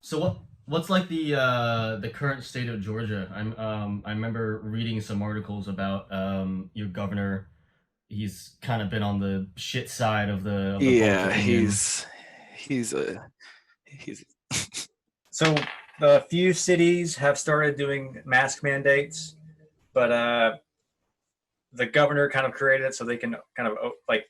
So what's like the current state of Georgia? I remember reading some articles about your governor. He's kind of been on the shit side of the Yeah, political union. he's a he's So the few cities have started doing mask mandates, but the governor kind of created it so they can kind of like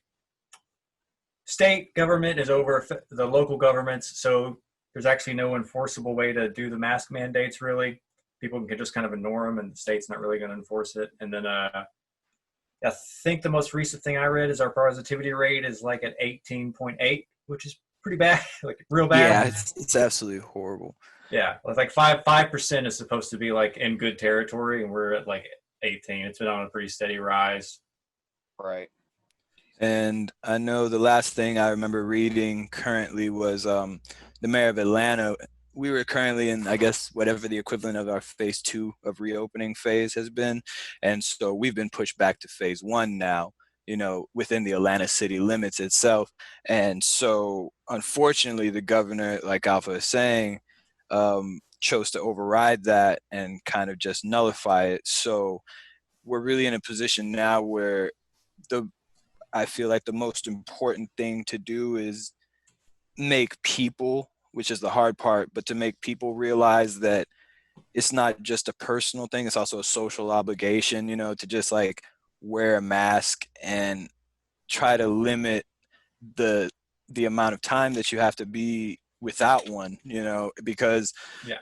state government is over the local governments. So there's actually no enforceable way to do the mask mandates. Really, people can just kind of ignore them, and the state's not really going to enforce it. And then I think the most recent thing I read is our positivity rate is like at 18.8, which is pretty bad, like real bad. yeah, it's absolutely horrible. Yeah, it's like five percent is supposed to be like in good territory, and we're at like 18. It's been on a pretty steady rise. Right. And I know the last thing I remember reading currently was the mayor of Atlanta. We were currently in, I guess, whatever the equivalent of our phase two of reopening phase has been. And so we've been pushed back to phase one now, within the Atlanta city limits itself. And so unfortunately, the governor, like Alpha is saying, chose to override that and kind of just nullify it. So we're really in a position now where the I feel like the most important thing to do is make people, which is the hard part, but to make people realize that it's not just a personal thing, it's also a social obligation, to just like wear a mask and try to limit the the amount of time that you have to be without one, because Yeah,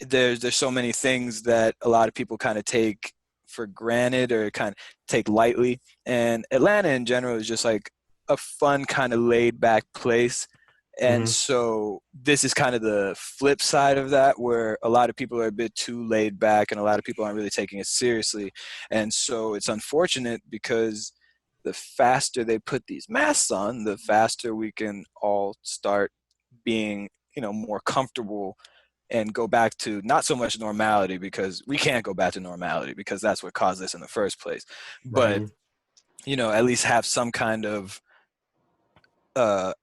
there's so many things that a lot of people kind of take for granted or kind of take lightly. And Atlanta in general is just like a fun kind of laid back place. And Hmm. so this is kind of the flip side of that, where a lot of people are a bit too laid back and a lot of people aren't really taking it seriously. And so it's unfortunate because the faster they put these masks on, the faster we can all start being, more comfortable and go back to not so much normality, because we can't go back to normality because that's what caused this in the first place. But, Right. at least have some kind of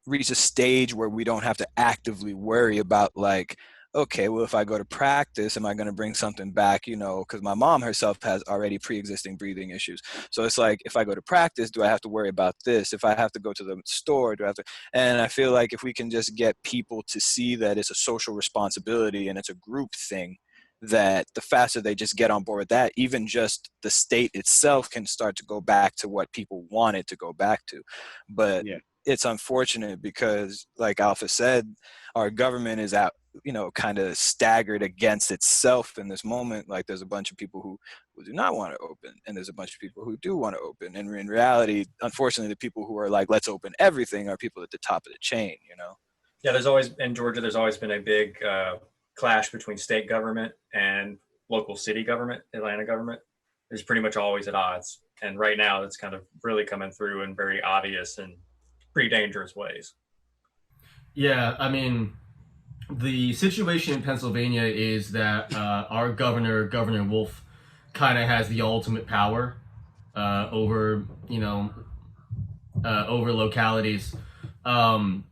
reach a stage where we don't have to actively worry about, like, okay, well, if I go to practice, am I going to bring something back? Because my mom herself has already pre-existing breathing issues. So it's like, if I go to practice, do I have to worry about this? If I have to go to the store, do I have to? And I feel like if we can just get people to see that it's a social responsibility and it's a group thing, that the faster they just get on board with that, even just the state itself can start to go back to what people want it to go back to. But Yeah. it's unfortunate because, like Alpha said, our government is out, kind of staggered against itself in this moment. Like, there's a bunch of people who do not want to open, and there's a bunch of people who do want to open. And in reality, unfortunately, the people who are like, let's open everything, are people at the top of the chain. yeah. There's always in Georgia. There's always been a big clash between state government and local city government, Atlanta government. There's pretty much always at odds, and right now it's kind of really coming through in very obvious and pretty dangerous ways. Yeah, I mean, the situation in Pennsylvania is that our governor, Governor Wolf, kind of has the ultimate power over over localities, um,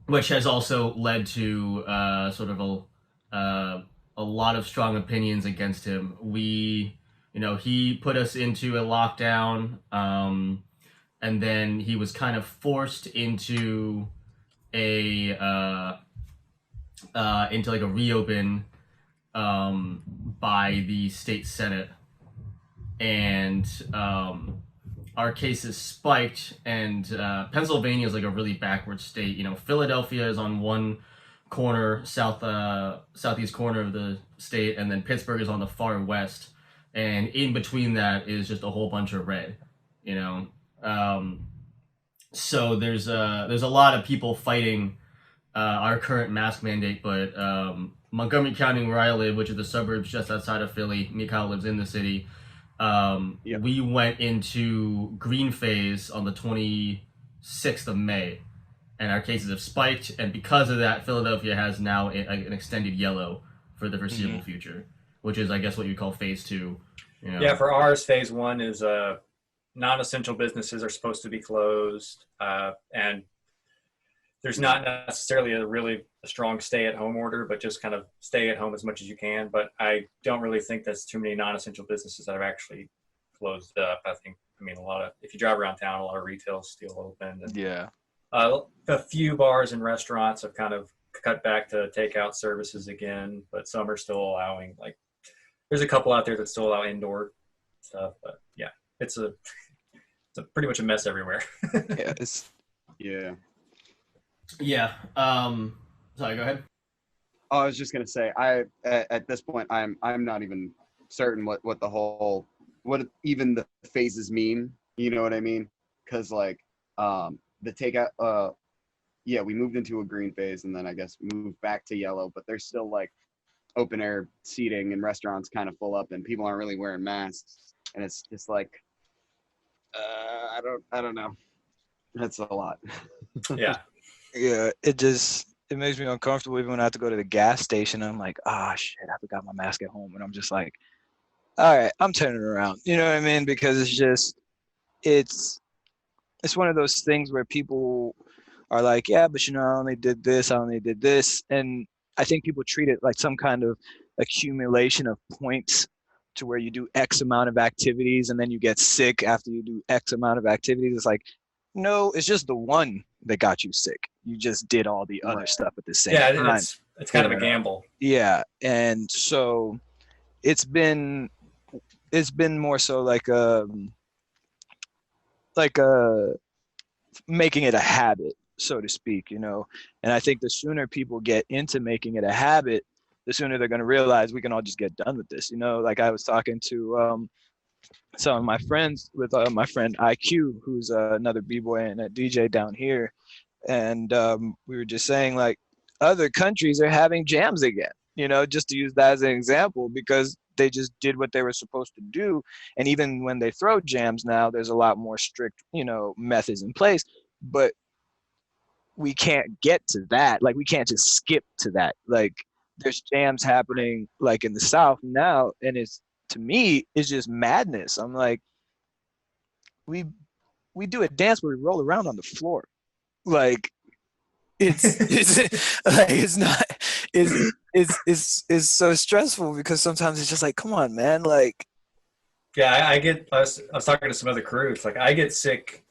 which has also led to sort of a lot of strong opinions against him. He put us into a lockdown, and then he was kind of forced a into like a reopen by the state senate, and our cases spiked. And Pennsylvania is like a really backward state. Philadelphia is on one corner, southeast corner of the state, and then Pittsburgh is on the far west, and in between that is just a whole bunch of red. You know, um, so there's a lot of people fighting our current mask mandate, but Montgomery County, where I live, which is the suburbs just outside of Philly, Mikhail lives in the city. Yep. We went into green phase on the 26th of May, and our cases have spiked. And because of that, Philadelphia has now an extended yellow for the foreseeable Hmm. future, which is, I guess, what you call phase two. You Yeah, know, for ours, phase one is non-essential businesses are supposed to be closed, and there's not necessarily a strong stay-at-home order, but just kind of stay at home as much as you can. But I don't really think there's too many non-essential businesses that have actually closed up. I mean, if you drive around town, a lot of retail's still open. And, Yeah. a few bars and restaurants have kind of cut back to takeout services again, but some are still allowing, like, there's a couple out there that still allow indoor stuff. But yeah, it's pretty much a mess everywhere. Yeah. Yeah. Sorry, go ahead. Oh, I was just gonna say, at this point, I'm not even certain what even the phases mean. You know what I mean? Because like the takeout, we moved into a green phase and then I guess moved back to yellow, but there's still like open air seating and restaurants kind of full up and people aren't really wearing masks, and it's just like I don't know. That's a lot. Yeah. Yeah, it makes me uncomfortable even when I have to go to the gas station. I'm like, shit, I forgot my mask at home. And I'm just like, all right, I'm turning around. You know what I mean? Because it's one of those things where people are like, yeah, but I only did this, I only did this. And I think people treat it like some kind of accumulation of points to where you do X amount of activities and then you get sick after you do X amount of activities. It's like, no, it's just the one that got you sick. You just did all the other stuff at the same time. Yeah, it's kind of a gamble. Yeah, and so it's been more so like a making it a habit, so to speak, And I think the sooner people get into making it a habit, the sooner they're going to realize we can all just get done with this. Like I was talking to some of my friends with my friend IQ, who's another b-boy and a DJ down here, and we were just saying like other countries are having jams again, just to use that as an example, because they just did what they were supposed to do. And even when they throw jams now, there's a lot more strict methods in place, but we can't get to that. Like we can't just skip to that. Like there's jams happening like in the South now, and to me it's just madness. I'm like, we do a dance where we roll around on the floor. Like it's like it's so stressful because sometimes it's just like, come on, man. Like, yeah, I was talking to some other crew. It's like I get sick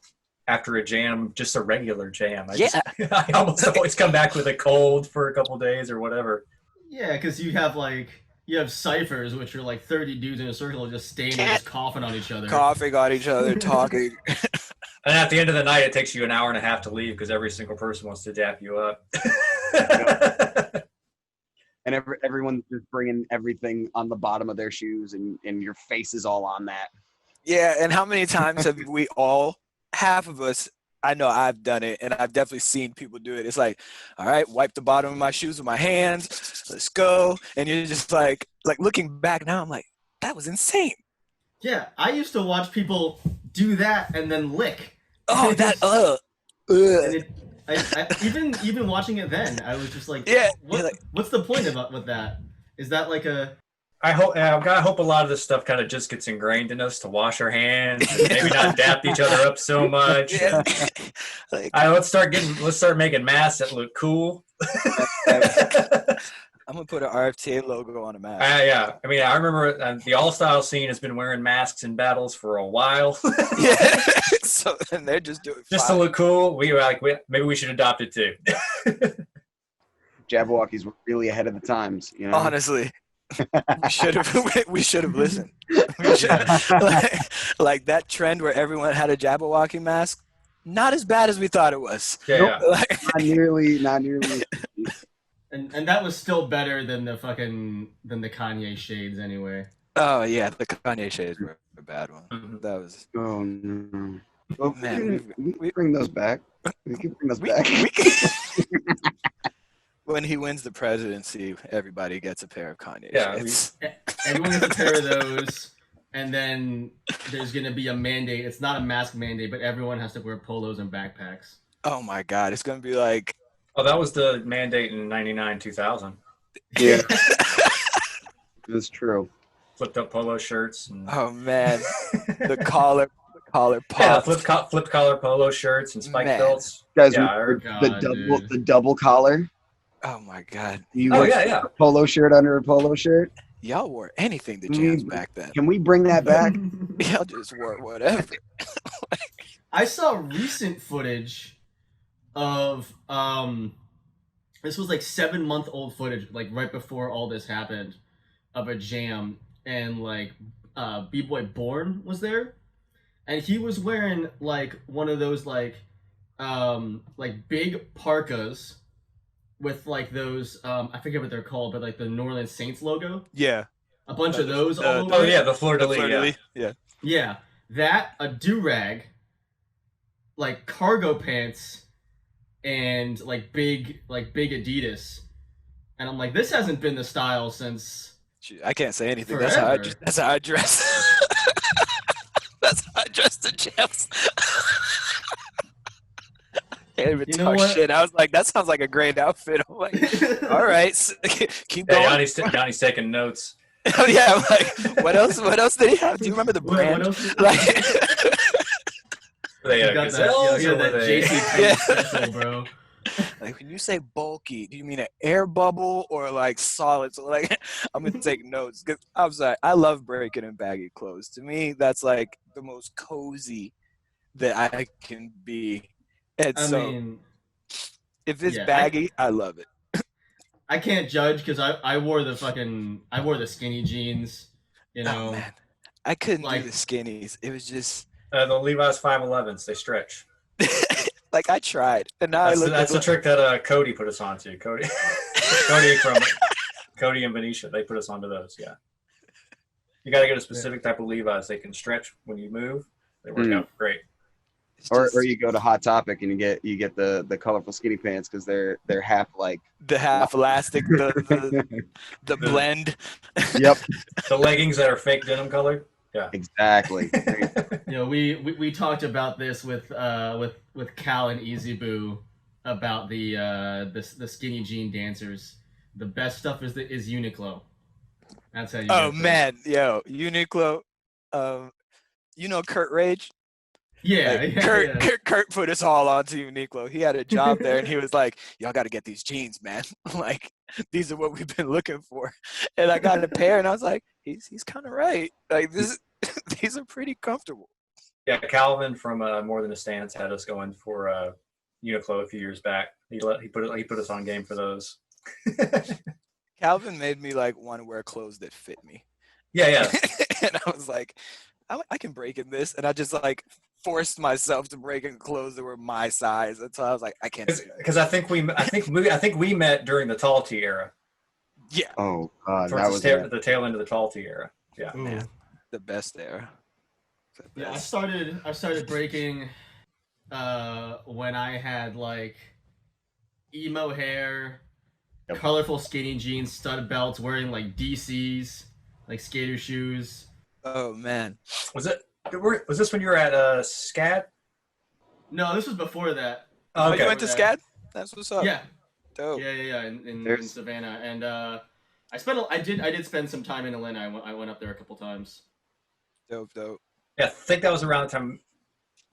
after a jam, just a regular jam. I almost always come back with a cold for a couple days or whatever. Yeah, because you have ciphers, which are like 30 dudes in a circle just standing there just coughing on each other. Coughing on each other, talking. And at the end of the night, it takes you an hour and a half to leave because every single person wants to dap you up. And everyone's just bringing everything on the bottom of their shoes, and your face is all on that. Yeah, and how many times have we all, half of us, I know I've done it, and I've definitely seen people do it. It's like, all right, wipe the bottom of my shoes with my hands. Let's go. And you're just like looking back now, I'm like, that was insane. Yeah, I used to watch people do that and then lick. Oh, that And even watching it then, I was just like, yeah. What's the point with that? Is that like a? I hope a lot of this stuff kind of just gets ingrained in us to wash our hands and maybe not dap each other up so much. Yeah. Let's start making masks that look cool. I'm gonna put an RFTA logo on a mask. Yeah, I mean, I remember the all-style scene has been wearing masks in battles for a while. Yeah, so and they're just doing just to look cool. Maybe we should adopt it too. Jabberwockies were really ahead of the times, Honestly, we should have listened. Like that trend where everyone had a Jabberwocky mask. Not as bad as we thought it was. Yeah. Not nearly. And that was still better than the Kanye shades anyway. Oh yeah, the Kanye shades were a bad one. Mm-hmm. That was. Oh no. Well, Man, we bring those back. We can bring those back. When he wins the presidency, everybody gets a pair of Kanye shades. Everyone gets a pair of those, and then there's gonna be a mandate. It's not a mask mandate, but everyone has to wear polos and backpacks. Oh my God, it's gonna be like. Oh, that was the mandate in 99, 2000. Yeah. That's true. Flipped up polo shirts. Oh man, the collar collar Yeah, pops. flipped collar polo shirts and spike Man. belts. Guys, Yeah, I heard. God, dude. the double collar. Oh my God. You Oh wear yeah, yeah. a polo shirt under a polo shirt. Y'all wore anything to Can jams we, back then. can we bring that back? Y'all just wore whatever. I saw recent footage of this was like 7-month old footage, like right before all this happened, of a jam, and like B-boy Born was there, and he was wearing like one of those like big parkas with like those I forget what they're called, but like the New Orleans Saints logo, Yeah. a bunch of those all over. Oh it. yeah, the fleur de The lis. Yeah. fleur-de-lis. Yeah. Yeah, that, a do-rag, like cargo pants, and like big Adidas, and I'm like, this hasn't been the style since Shoot, I can't say anything. forever. That's how I dress. That's how I dress the jams. Can't even You know talk what? shit. I was like, that sounds like a great outfit. I'm like, all right, keep Yeah, going. Yanni's taking notes. Oh, yeah, I'm like, what else? What else did he have? Do you remember the What brand? else? Like, They You got that, gazelles you or know, were that they? JC Yeah. special, bro. like when you say bulky, do you mean an air bubble or like solid? So like, I'm gonna take notes because I'm sorry, I love breaking and baggy clothes. To me, that's like the most cozy that I can be. And I so mean, if it's yeah, baggy, I love it. I can't judge because I wore the skinny jeans, you Oh know, man, I couldn't do like the skinnies. It was just The Levi's 511s. They stretch. like I tried, and now I look That's at the trick that Cody put us onto. Cody Cody and Venetia. They put us onto those. Yeah. You got to get a specific type of Levi's. They can stretch when you move. They work out great. it's Or just you go to Hot Topic and you get the colorful skinny pants because they're half like. the half elastic, the blend. Yep, The leggings that are fake denim colored. Yeah. exactly. you know, we talked about this with Cal and Easy Boo about the skinny jean dancers. The best stuff is Uniqlo. That's how you. Oh get them. man, yo, Uniqlo. You know Kurt Rage? Yeah, Like yeah, yeah. Kurt put us all onto Uniqlo. He had a job there, and he was like, "Y'all got to get these jeans, man. Like these are what we've been looking for." And I got a pair, and I was like, "He's kind of right. Like this, these are pretty comfortable." Yeah, Calvin from More Than a Stance had us going for Uniqlo a few years back. He put us on game for those. Calvin made me like want to wear clothes that fit me, Yeah. and I was like, I can break in this, and I just like forced myself to break in clothes that were my size until I was like, I can't do it. Because I think we met during the tall tee era. Yeah, Oh God, that Towards was the tail end of the tall tee era. Yeah. man, the best era. The Yeah, I best. started breaking when I had like emo hair, Yep. colorful skinny jeans, stud belts, wearing like DCs, like skater shoes. Oh man. Was this when you were at SCAD? No, this was before that. Oh, Oh, okay. you went to SCAD? That's what's up. Yeah, Dope. yeah, in There's- Savannah, and I did spend some time in Atlanta. I went up there a couple times. Dope. Yeah, I think that was around the time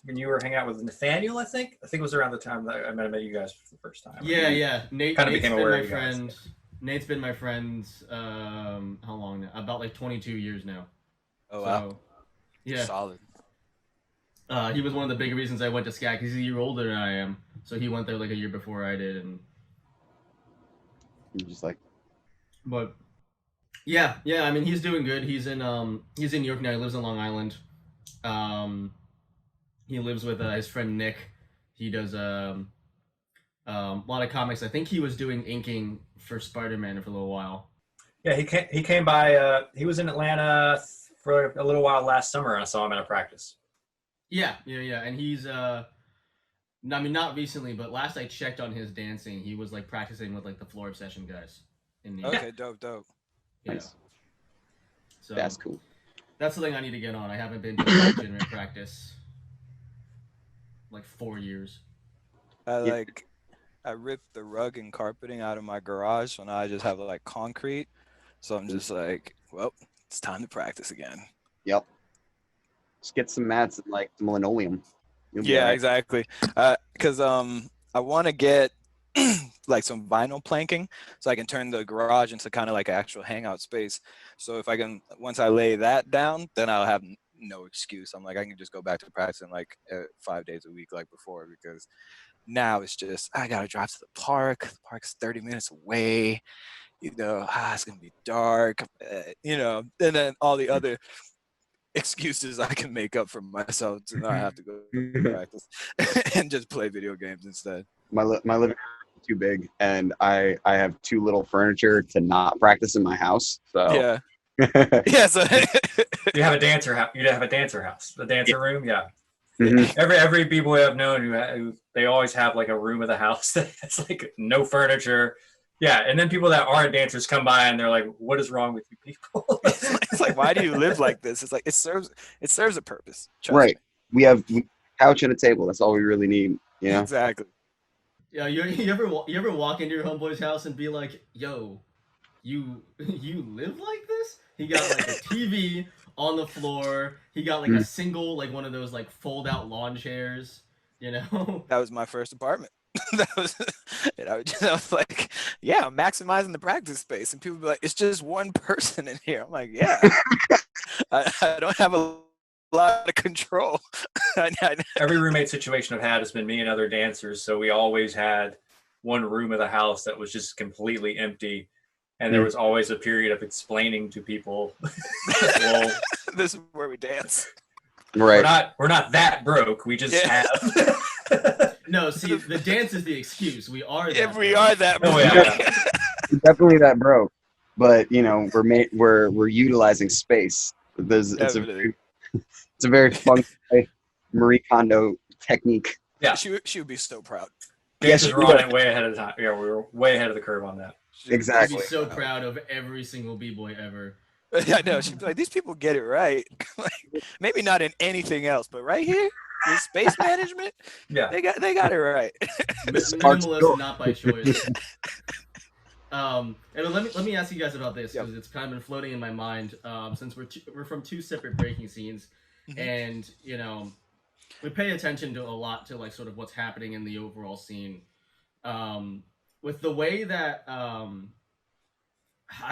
when you were hanging out with Nathaniel. I think it was around the time that I met you guys for the first time. Yeah. Nate's became been aware my of you guys. friend. Nate's been my friend. How long now? About like 22 years now. Oh wow. So, yeah. Solid. He was one of the big reasons I went to SCAD because he's a year older than I am. So he went there like a year before I did, You're just like, but yeah. I mean, he's doing good. He's in New York now. He lives in Long Island. He lives with his friend Nick. He does a lot of comics. I think he was doing inking for Spider-Man for a little while. Yeah, he came by. He was in Atlanta for a little while last summer, and I saw him at a practice. Yeah, and he's I mean, not recently, but last I checked on his dancing, he was like practicing with like the Floor Obsession guys in New York. Okay, dope. Yeah. Nice. So that's cool. that's the thing I need to get on. I haven't been to legitimate practice like 4 years. I ripped the rug and carpeting out of my garage, so now I just have like concrete. So I'm just like, well, it's time to practice again. Yep. Just get some mats and like some linoleum. You'll be Yeah, all right. exactly. Because I want to get like some vinyl planking so I can turn the garage into kind of like an actual hangout space. So if I can, once I lay that down, then I'll have no excuse. I'm like, I can just go back to practicing like 5 days a week like before, because now it's just, I got to drive to the park. The park's 30 minutes away. It's going to be dark, and then all the other excuses I can make up for myself to not have to go to practice and just play video games instead. My living room is too big, and I have too little furniture to not practice in my house. So Yeah. Yeah. So You have a dancer house. You have a dancer house, the dancer room. Yeah. Mhm. Every b-boy I've known who they always have like a room of the house that's like no furniture. Yeah, and then people that aren't dancers come by and they're like, "What is wrong with you people?" it's like, why do you live like this? It's like it serves a purpose. Trust Right. We have a couch and a table. That's all we really need. me. Exactly. Yeah, you ever walk into your homeboy's house and be like, "Yo, you live like this?" He got like a TV on the floor. He got like a single like one of those like fold out lawn chairs. You know. That was my first apartment. That was, and I was like, yeah, I'm maximizing the practice space, and people be like, it's just one person in here. I'm like, yeah, I don't have a lot of control. Every roommate situation I've had has been me and other dancers, so we always had one room of the house that was just completely empty, and there was always a period of explaining to people, "Well, This is where we dance. Right. we're not that broke. We just Yeah. have." No, see, the dance is the excuse. We are. If That we broke. are that, Oh, broke. yeah. We're definitely that broke, but we're utilizing space. It's a Definitely. very fun Marie Kondo technique. Yeah, She would be so proud. dancers Yes, were you on would. it way ahead of time. Yeah, we were way ahead of the curve on that. She'd be Exactly. I'd be so proud of every single b-boy ever. I know. She'd be like, these people get it right. Like, maybe not in anything else, but right here, this space management, Yeah, they got it right. Sparks Minimalist, joy. not by choice. And let me ask you guys about this because it's kind of been floating in my mind. Since we're from two separate breaking scenes, and we pay attention to a lot to like sort of what's happening in the overall scene. With the way that I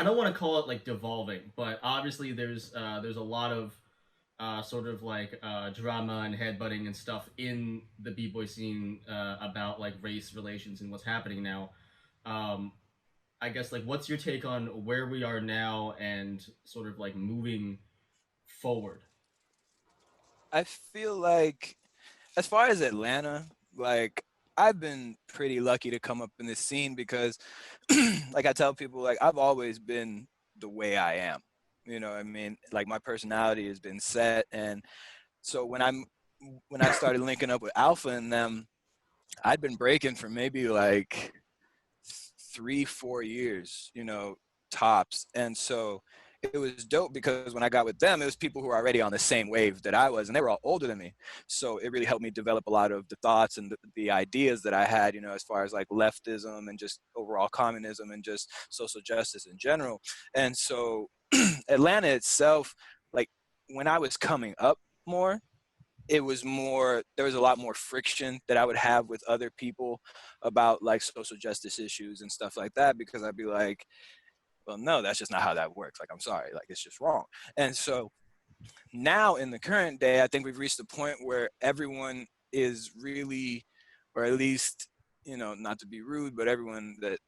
don't want to call it like devolving, but obviously there's a lot of sort of like drama and headbutting and stuff in the b-boy scene about like race relations and what's happening now. Um, I guess like what's your take on where we are now and sort of like moving forward? I feel like, as far as Atlanta, like I've been pretty lucky to come up in this scene because, like I tell people, like I've always been the way I am. You know what I mean? Like my personality has been set, and so when I started linking up with Alpha and them, I'd been breaking for maybe like 3-4 years, tops. And so it was dope because when I got with them, it was people who were already on the same wave that I was, and they were all older than me. So it really helped me develop a lot of the thoughts and the ideas that I had, as far as like leftism and just overall communism and just social justice in general. And so Atlanta itself, like when I was coming up more, there was a lot more friction that I would have with other people about like social justice issues and stuff like that, because I'd be like, well, no, that's just not how that works. Like, I'm sorry, like it's just wrong. And so now in the current day, I think we've reached a point where everyone is really, or at least, not to be rude, but everyone that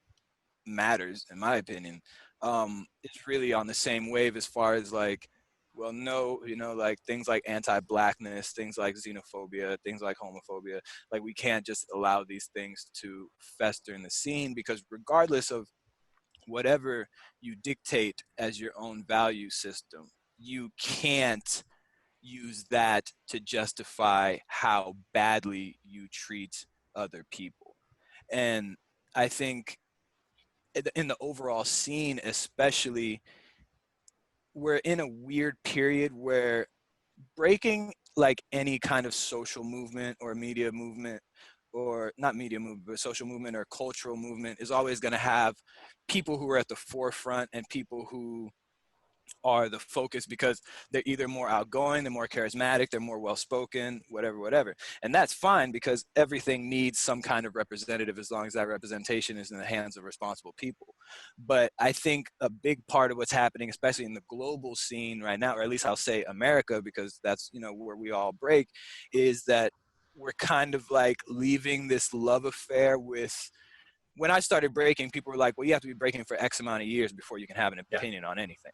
matters, in my opinion, is really on the same wave as far as like, well, no, like things like anti-blackness, things like xenophobia, things like homophobia, like we can't just allow these things to fester in the scene, because regardless of whatever you dictate as your own value system, you can't use that to justify how badly you treat other people. And I think in the overall scene, especially, we're in a weird period where breaking like any kind of social movement or media movement, or not media movement, but social movement or cultural movement, is always going to have people who are at the forefront and people who are the focus because they're either more outgoing, they're more charismatic, they're more well-spoken, whatever. And that's fine because everything needs some kind of representative as long as that representation is in the hands of responsible people. But I think a big part of what's happening, especially in the global scene right now, or at least I'll say America, because that's, where we all break, is that we're kind of like leaving this love affair with, when I started breaking, people were like, well, you have to be breaking for X amount of years before you can have an opinion on anything.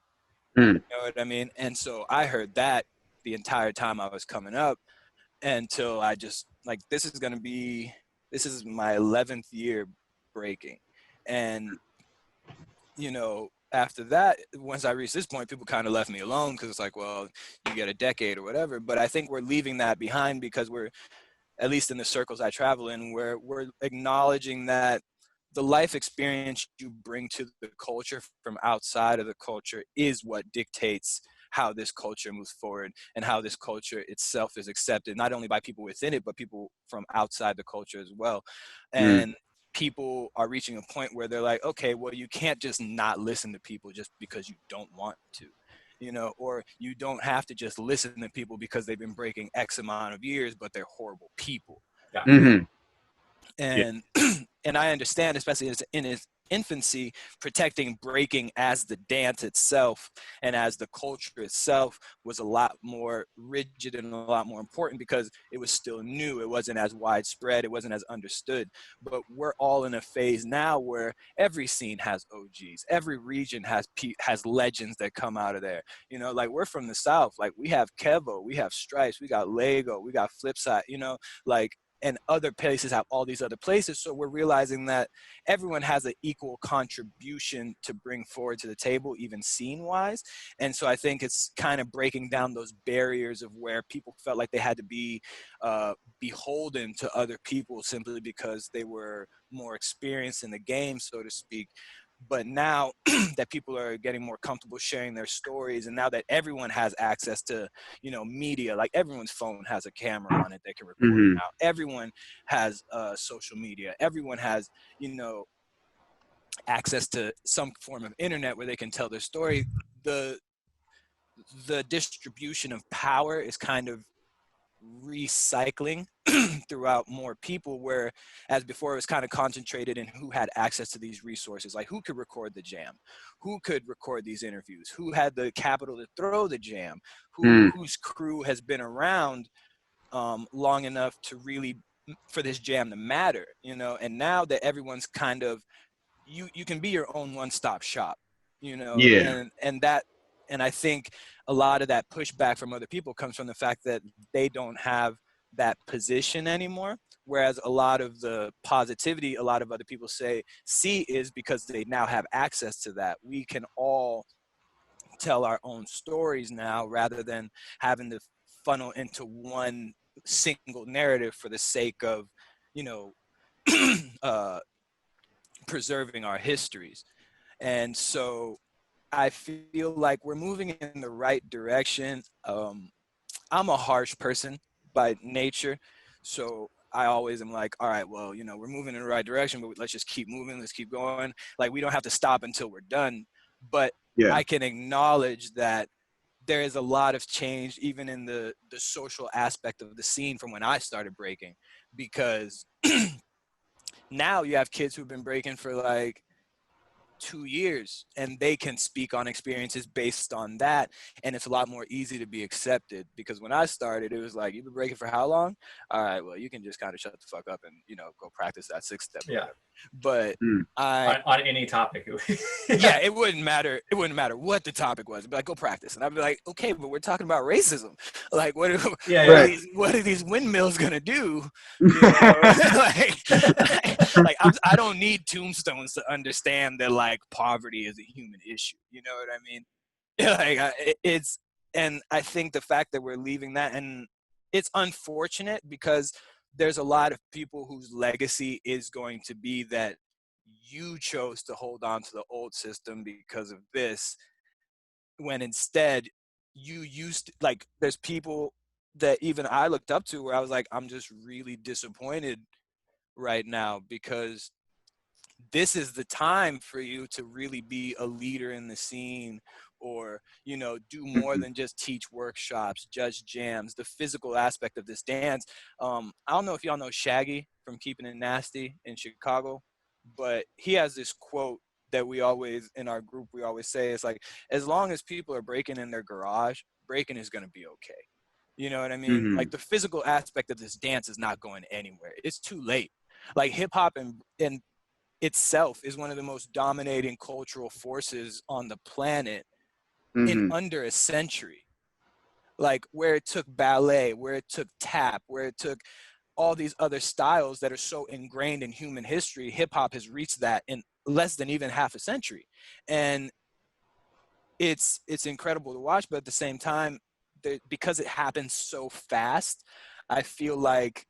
Mm. You know what I mean? And so I heard that the entire time I was coming up until I just like, this is my 11th year breaking. And, after that, once I reached this point, people kind of left me alone because it's like, well, you get a decade or whatever. But I think we're leaving that behind because we're, at least in the circles I travel in, where we're acknowledging that the life experience you bring to the culture from outside of the culture is what dictates how this culture moves forward and how this culture itself is accepted, not only by people within it, but people from outside the culture as well. And people are reaching a point where they're like, okay, well, you can't just not listen to people just because you don't want to. Or you don't have to just listen to people because they've been breaking X amount of years, but they're horrible people. Yeah. Mm-hmm. And and I understand, especially in its infancy, protecting breaking as the dance itself and as the culture itself was a lot more rigid and a lot more important because it was still new. It wasn't as widespread. It wasn't as understood. But we're all in a phase now where every scene has OGs. Every region has legends that come out of there. Like we're from the South. Like we have Kevo, we have Stripes, we got Lego, we got Flipside. Like, and other places have all these other places. So we're realizing that everyone has an equal contribution to bring forward to the table, even scene wise. And so I think it's kind of breaking down those barriers of where people felt like they had to be beholden to other people simply because they were more experienced in the game, so to speak. But now that people are getting more comfortable sharing their stories, and now that everyone has access to, media, like everyone's phone has a camera on it, they can record Mm-hmm. now. Everyone has social media. Everyone has, access to some form of internet where they can tell their story. The distribution of power is kind of recycling throughout more people, where as before it was kind of concentrated in who had access to these resources, like who could record the jam, who could record these interviews, who had the capital to throw the jam, whose crew has been around long enough to really for this jam to matter. And now that everyone's kind of, you can be your own one-stop shop, Yeah. and I think a lot of that pushback from other people comes from the fact that they don't have that position anymore. Whereas a lot of the positivity, a lot of other people see is because they now have access to that. We can all tell our own stories now rather than having to funnel into one single narrative for the sake of, uh, preserving our histories. And so I feel like we're moving in the right direction. I'm a harsh person by nature, so I always am like, all right, well, we're moving in the right direction, but let's just keep moving. Let's keep going. Like, we don't have to stop until we're done. But Yeah. I can acknowledge that there is a lot of change, even in the social aspect of the scene from when I started breaking, because now you have kids who've been breaking for like 2 years and they can speak on experiences based on that, and it's a lot more easy to be accepted. Because when I started, it was like, you've been breaking for how long? All right, well, you can just kind of shut the fuck up and go practice that 6-step. Yeah. But on any topic. yeah, it wouldn't matter what the topic was. It'd be like, go practice. And I'd be like, okay, but we're talking about racism. Like, what are these windmills gonna do? I don't need tombstones to understand that like poverty is a human issue. You know what I mean? It's, and I think the fact that we're leaving that, and it's unfortunate because there's a lot of people whose legacy is going to be that you chose to hold on to the old system because of this, when instead you used to, like, there's people that even I looked up to where I was like, I'm just really disappointed right now because this is the time for you to really be a leader in the scene, or, you know, do more Mhm. than just teach workshops, judge jams, the physical aspect of this dance. I don't know if y'all know Shaggy from Keeping It Nasty in Chicago, but he has this quote that we always, in our group, we always say, it's like, as long as people are breaking in their garage, breaking is going to be okay. You know what I mean? Mhm. Like, the physical aspect of this dance is not going anywhere. It's too late. Like, hip hop and itself is one of the most dominating cultural forces on the planet in Mhm. under a century. Like, where it took ballet, where it took tap, where it took all these other styles that are so ingrained in human history, hip hop has reached that in less than even half a century. And it's incredible to watch, but at the same time, because it happens so fast, I feel like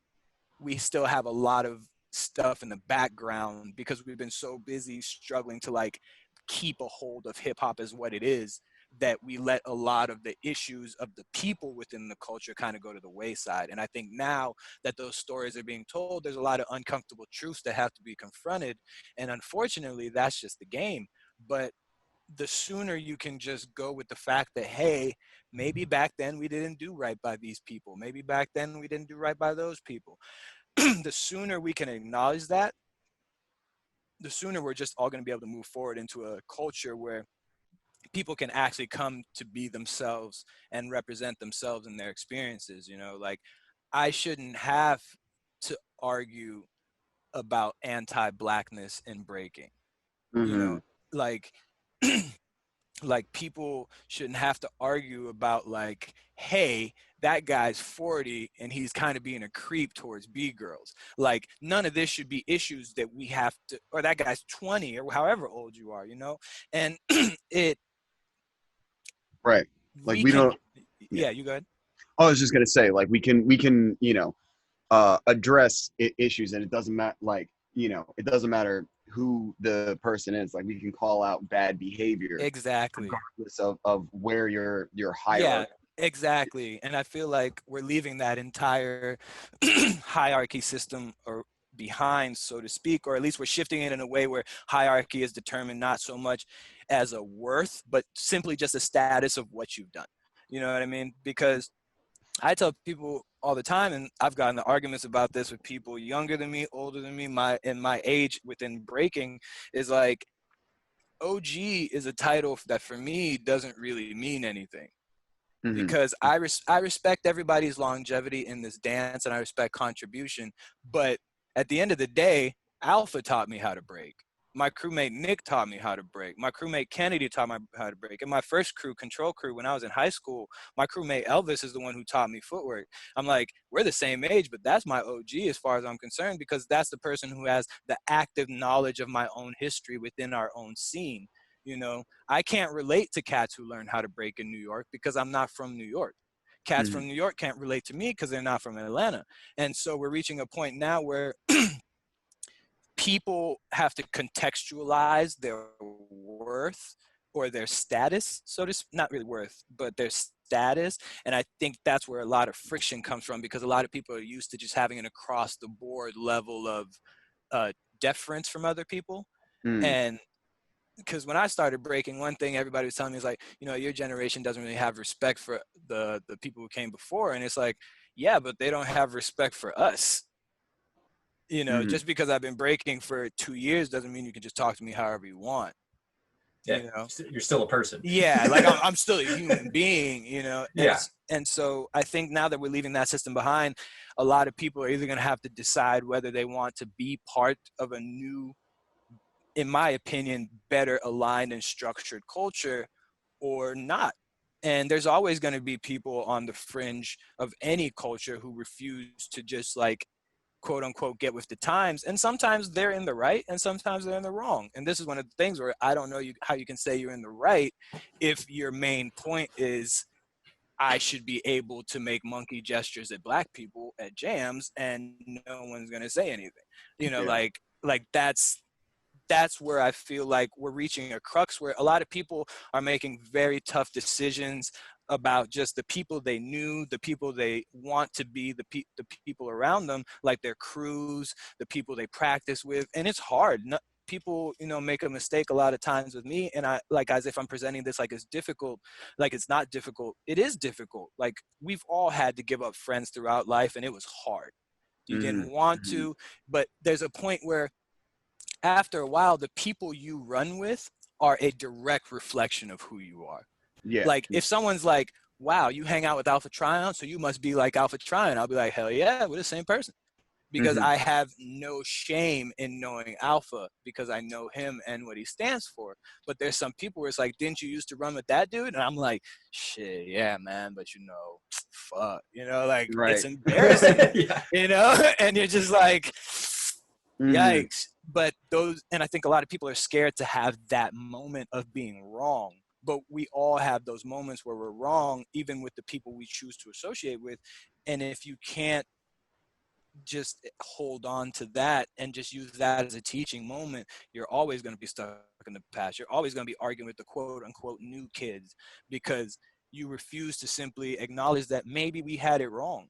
we still have a lot of stuff in the background because we've been so busy struggling to like keep a hold of hip hop as what it is, that we let a lot of the issues of the people within the culture kind of go to the wayside. And I think now that those stories are being told, there's a lot of uncomfortable truths that have to be confronted. And unfortunately, that's just the game. But the sooner you can just go with the fact that, hey, maybe back then we didn't do right by these people, maybe back then we didn't do right by those people, the sooner we can acknowledge that, the sooner we're just all going to be able to move forward into a culture where people can actually come to be themselves and represent themselves in their experiences. You know, like, I shouldn't have to argue about anti-blackness in breaking, you know, Mhm. like like, people shouldn't have to argue about, like, hey, that guy's 40 and he's kind of being a creep towards B girls. Like, none of this should be issues that we have to, or that guy's 20 or however old you are, you know. And it Right. Like we we can, don't. Yeah. yeah, you go ahead. I was just gonna say, like, we can address issues, and it doesn't matter. Like, it doesn't matter who the person is. Like, we can call out bad behavior Exactly. regardless of where your Yeah, hierarchy. exactly. And I feel like we're leaving that entire hierarchy system or behind, so to speak, or at least we're shifting it in a way where hierarchy is determined not so much as a worth, but simply just a status of what you've done. You know what I mean? Because I tell people all the time, and I've gotten arguments about this with people younger than me, older than me, my age within breaking, is like, OG is a title that for me doesn't really mean anything, Hmm. because I respect everybody's longevity in this dance and I respect contribution. But at the end of the day, Alpha taught me how to break. My crewmate Nick taught me how to break. My crewmate Kennedy taught me how to break. And my first crew, Control Crew, when I was in high school, my crewmate Elvis is the one who taught me footwork. I'm like, we're the same age, but that's my OG as far as I'm concerned, because that's the person who has the active knowledge of my own history within our own scene. You know, I can't relate to cats who learn how to break in New York because I'm not from New York. Cats Hmm. from New York can't relate to me because they're not from Atlanta. And so we're reaching a point now where people have to contextualize their worth or their status, so to speak, not really worth, but their status. And I think that's where a lot of friction comes from, because a lot of people are used to just having an across the board level of deference from other people. Hmm. And because when I started breaking, one thing everybody was telling me is like, you know, your generation doesn't really have respect for the people who came before. And it's like, yeah, but they don't have respect for us. You know, Hmm. just because I've been breaking for 2 years doesn't mean you can just talk to me however you want. Yeah, You know, you're still a person. yeah, like I'm still a human being. You know, Yeah. and so I think now that we're leaving that system behind, a lot of people are either going to have to decide whether they want to be part of a new, in my opinion, better aligned and structured culture or not. And there's always going to be people on the fringe of any culture who refuse to just, like, quote unquote, get with the times. And sometimes they're in the right and sometimes they're in the wrong. And this is one of the things where I don't know how you can say you're in the right if your main point is, I should be able to make monkey gestures at black people at jams and no one's going to say anything. You know, Yeah. like that's where I feel like we're reaching a crux where a lot of people are making very tough decisions about just the people they knew, the people they want to be, the people around them, like their crews, the people they practice with. And it's hard. people, you know, make a mistake a lot of times with me, and I like, as if I'm presenting this like it's difficult. Like, it's not difficult. It is difficult. Like, we've all had to give up friends throughout life, and it was hard. You didn't want to, but there's a point where after a while, the people you run with are a direct reflection of who you are. Yeah. Like, if someone's like, wow, you hang out with Alpha Trion, so you must be like Alpha Trion, I'll be like, hell yeah, we're the same person. Because I have no shame in knowing Alpha, because I know him and what he stands for. But there's some people where it's like, didn't you used to run with that dude? And I'm like, shit, yeah, man, but you know, fuck, you know, like, it's embarrassing, Yeah. you know, and you're just like, yikes. But those, and I think a lot of people are scared to have that moment of being wrong. But we all have those moments where we're wrong, even with the people we choose to associate with. And if you can't just hold on to that and just use that as a teaching moment, you're always going to be stuck in the past. You're always going to be arguing with the quote unquote new kids, because you refuse to simply acknowledge that maybe we had it wrong,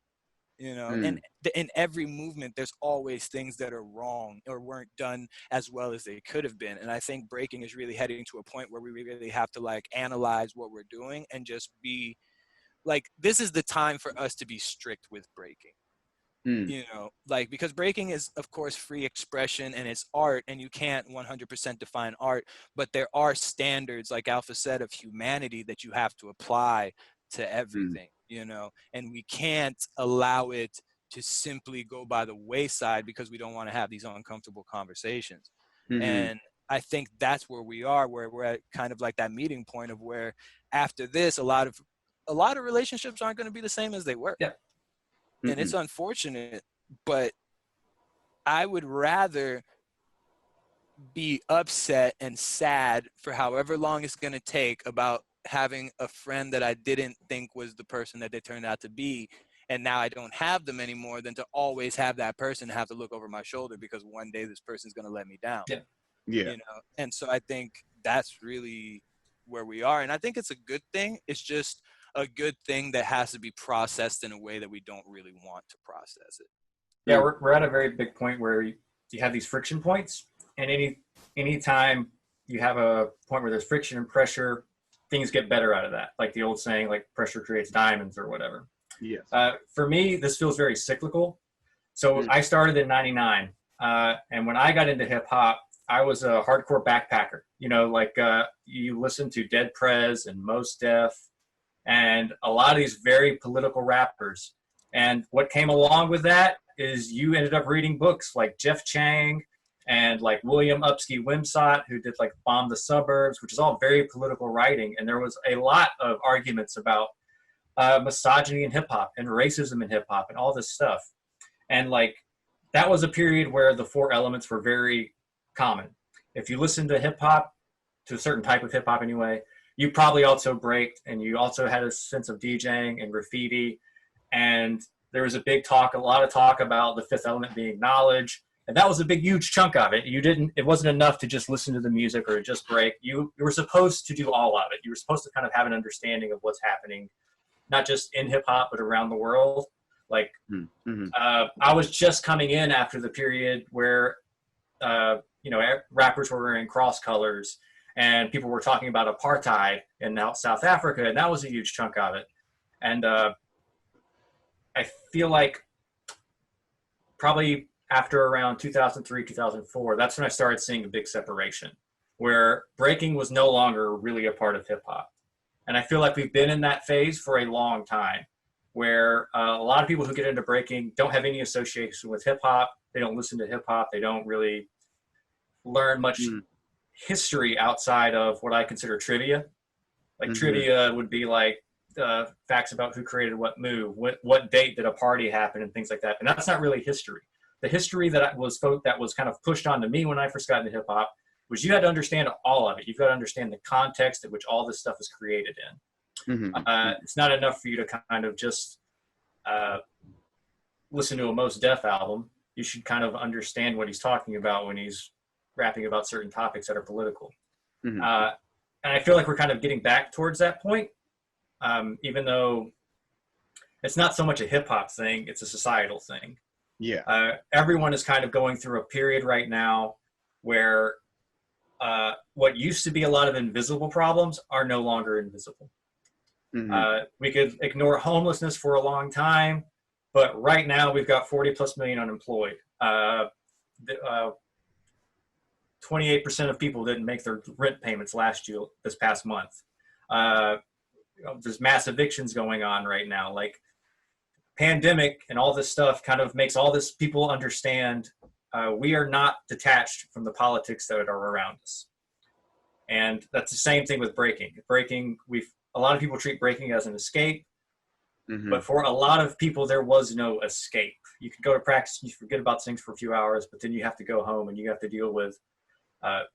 you know. And in every movement, there's always things that are wrong or weren't done as well as they could have been. And I think breaking is really heading to a point where we really have to like analyze what we're doing and just be like, this is the time for us to be strict with breaking. You know, like, because breaking is, of course, free expression and it's art, and you can't 100% define art, but there are standards, like Alpha said, of humanity that you have to apply to everything, you know, and we can't allow it to simply go by the wayside because we don't want to have these uncomfortable conversations. And I think that's where we are, where we're at kind of like that meeting point of where after this, a lot of relationships aren't going to be the same as they were. Yeah. And it's unfortunate, but I would rather be upset and sad for however long it's going to take about having a friend that I didn't think was the person that they turned out to be, and now I don't have them anymore, than to always have that person have to look over my shoulder because one day this person's going to let me down. Yeah. You know, and so I think that's really where we are, and I think it's a good thing. It's just a good thing that has to be processed in a way that we don't really want to process it. Yeah, we're at a very big point where you have these friction points, and any time you have a point where there's friction and pressure, things get better out of that. Like the old saying, like pressure creates diamonds or whatever. Yes. For me, this feels very cyclical. So I started in '99, and when I got into hip hop, I was a hardcore backpacker. You know, like you listen to Dead Prez and Mos Def, and a lot of these very political rappers. And what came along with that is you ended up reading books like Jeff Chang and like William Upsky Wimsott, who did like Bomb the Suburbs, which is all very political writing. And there was a lot of arguments about misogyny in hip hop and racism in hip hop and all this stuff. And like, that was a period where the four elements were very common. If you listen to hip hop, to a certain type of hip hop anyway, you probably also braked, and you also had a sense of DJing and graffiti. And there was a lot of talk about the fifth element being knowledge. And that was a big, huge chunk of it. It wasn't enough to just listen to the music or just break. You were supposed to do all of it. You were supposed to kind of have an understanding of what's happening, not just in hip hop, but around the world. Like, I was just coming in after the period where, you know, rappers were wearing cross colors and people were talking about apartheid in South Africa. And that was a huge chunk of it. And I feel like probably after around 2003, 2004, that's when I started seeing a big separation where breaking was no longer really a part of hip hop. And I feel like we've been in that phase for a long time where a lot of people who get into breaking don't have any association with hip hop. They don't listen to hip hop. They don't really learn much history outside of what I consider trivia. Like trivia would be like facts about who created what move, what date did a party happen, and things like that. And that's not really history. The history that was kind of pushed onto me when I first got into hip hop was you had to understand all of it. You've got to understand the context in which all this stuff is created in. It's not enough for you to kind of just listen to a Mos Def album. You should kind of understand what he's talking about when he's rapping about certain topics that are political. And I feel like we're kind of getting back towards that point, even though it's not so much a hip hop thing, it's a societal thing. Yeah. Everyone is kind of going through a period right now where what used to be a lot of invisible problems are no longer invisible. We could ignore homelessness for a long time, but right now we've got 40 plus million unemployed. 28% of people didn't make their rent payments this past month. There's mass evictions going on right now. Like, pandemic and all this stuff kind of makes all this people understand we are not detached from the politics that are around us. And that's the same thing with breaking. A lot of people treat breaking as an escape, but for a lot of people, there was no escape. You could go to practice, you forget about things for a few hours, but then you have to go home and you have to deal with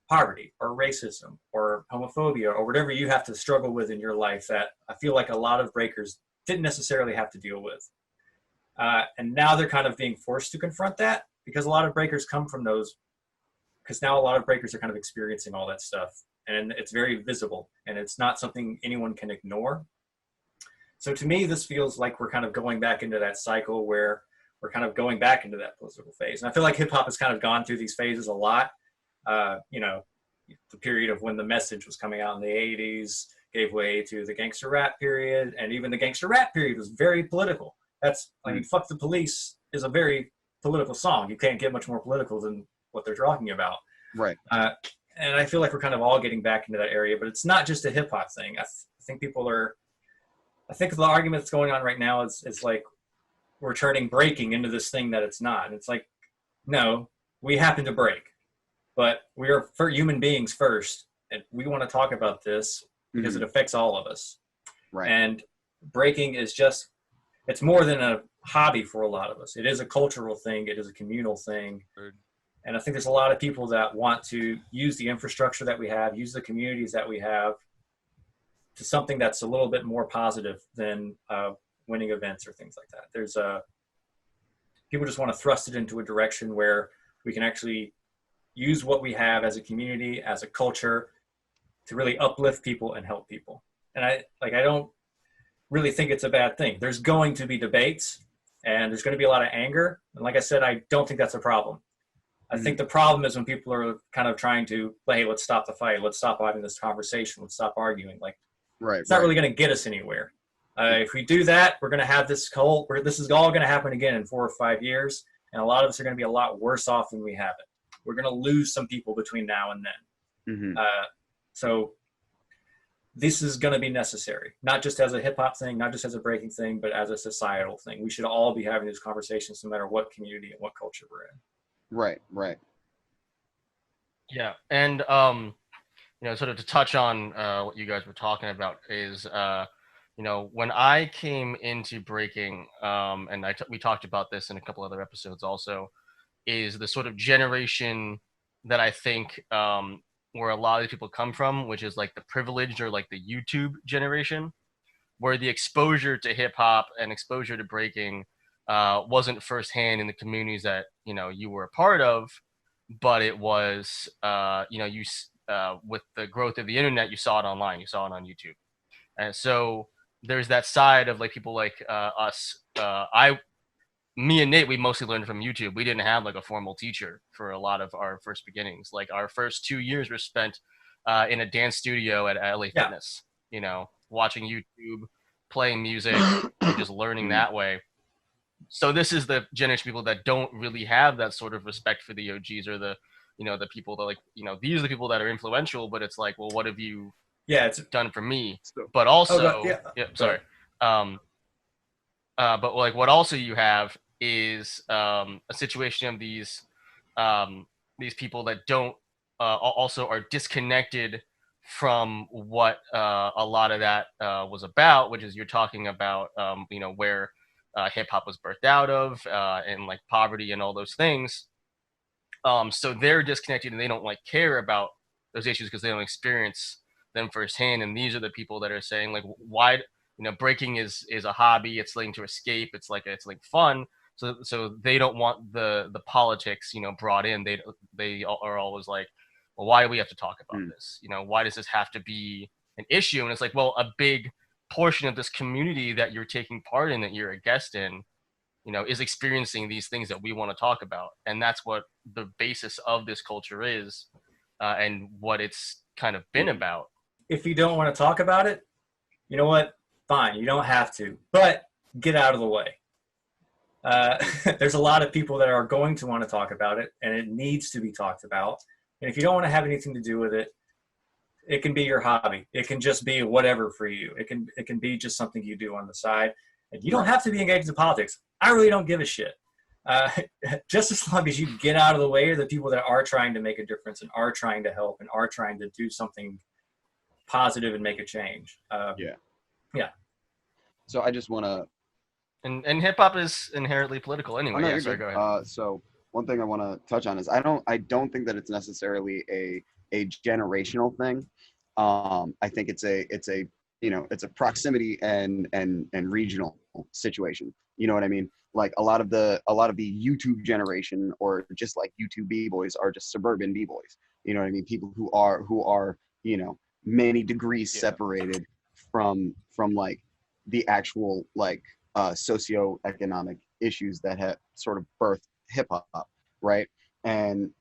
poverty or racism or homophobia or whatever you have to struggle with in your life that I feel like a lot of breakers didn't necessarily have to deal with. And now they're kind of being forced to confront that because a lot of breakers come from those, because now a lot of breakers are kind of experiencing all that stuff. And it's very visible and it's not something anyone can ignore. So to me, this feels like we're kind of going back into that cycle where we're kind of going back into that political phase. And I feel like hip hop has kind of gone through these phases a lot. The period of when the message was coming out in the 80s gave way to the gangster rap period. And even the gangster rap period was very political. Fuck the Police is a very political song. You can't get much more political than what they're talking about. Right. And I feel like we're kind of all getting back into that area, but it's not just a hip hop thing. I think the argument that's going on right now is like we're turning breaking into this thing that it's not. And it's like, no, we happen to break, but we are for human beings first. And we want to talk about this because it affects all of us. Right. And breaking is it's more than a hobby for a lot of us. It is a cultural thing. It is a communal thing. And I think there's a lot of people that want to use the infrastructure that we have, use the communities that we have to something that's a little bit more positive than winning events or things like that. There's people just want to thrust it into a direction where we can actually use what we have as a community, as a culture, to really uplift people and help people. And I don't really think it's a bad thing. There's going to be debates and there's going to be a lot of anger. And like I said, I don't think that's a problem. I think the problem is when people are kind of trying to, hey, let's stop the fight. Let's stop having this conversation. Let's stop arguing. Like, it's not really going to get us anywhere. If we do that, we're going to have this is all going to happen again in 4 or 5 years. And a lot of us are going to be a lot worse off than we have it. We're going to lose some people between now and then. So this is going to be necessary, not just as a hip hop thing, not just as a breaking thing, but as a societal thing. We should all be having these conversations no matter what community and what culture we're in. Right. Yeah, and sort of to touch on what you guys were talking about is, when I came into breaking, and we talked about this in a couple other episodes also, is the sort of generation that I think where a lot of people come from, which is like the privileged or like the YouTube generation, where the exposure to hip hop and exposure to breaking wasn't firsthand in the communities that you were a part of, but it was with the growth of the internet, you saw it online, you saw it on YouTube, and so there's that side of like people like us. Me and Nate, we mostly learned from YouTube. We didn't have like a formal teacher for a lot of our first beginnings. Like our first 2 years were spent in a dance studio at LA Fitness, watching YouTube, playing music, and just learning that way. So this is the generation of people that don't really have that sort of respect for the OGs or the people that these are the people that are influential, but it's like, well, what have you done for me? But also, but like what also you have is a situation of these people that don't also are disconnected from what a lot of that was about, which is you're talking about where hip hop was birthed out of and like poverty and all those things. So they're disconnected and they don't like care about those issues because they don't experience them firsthand. And these are the people that are saying like, why, breaking is a hobby. It's something to escape. It's like fun. So they don't want the politics, brought in. They are always like, well, why do we have to talk about this? Why does this have to be an issue? And it's like, well, a big portion of this community that you're taking part in, that you're a guest in, is experiencing these things that we want to talk about. And that's what the basis of this culture is. and what it's kind of been about. If you don't want to talk about it, you know what? Fine, you don't have to, but get out of the way. There's a lot of people that are going to want to talk about it, and it needs to be talked about. And if you don't want to have anything to do with it, it can be your hobby. It can just be whatever for you. It can be just something you do on the side. And you don't have to be engaged in politics. I really don't give a shit. Just as long as you get out of the way of the people that are trying to make a difference and are trying to help and are trying to do something positive and make a change. Yeah. So I just want to. And hip hop is inherently political anyway. Oh, no, yeah, you're sorry, good. go ahead. So one thing I want to touch on is I don't think that it's necessarily a generational thing. I think it's a it's a proximity and regional situation. You know what I mean? Like a lot of the YouTube generation or just like YouTube b-boys are just suburban b-boys. You know what I mean? People who are many degrees separated from like the actual like socioeconomic issues that have sort of birthed hip hop, right? And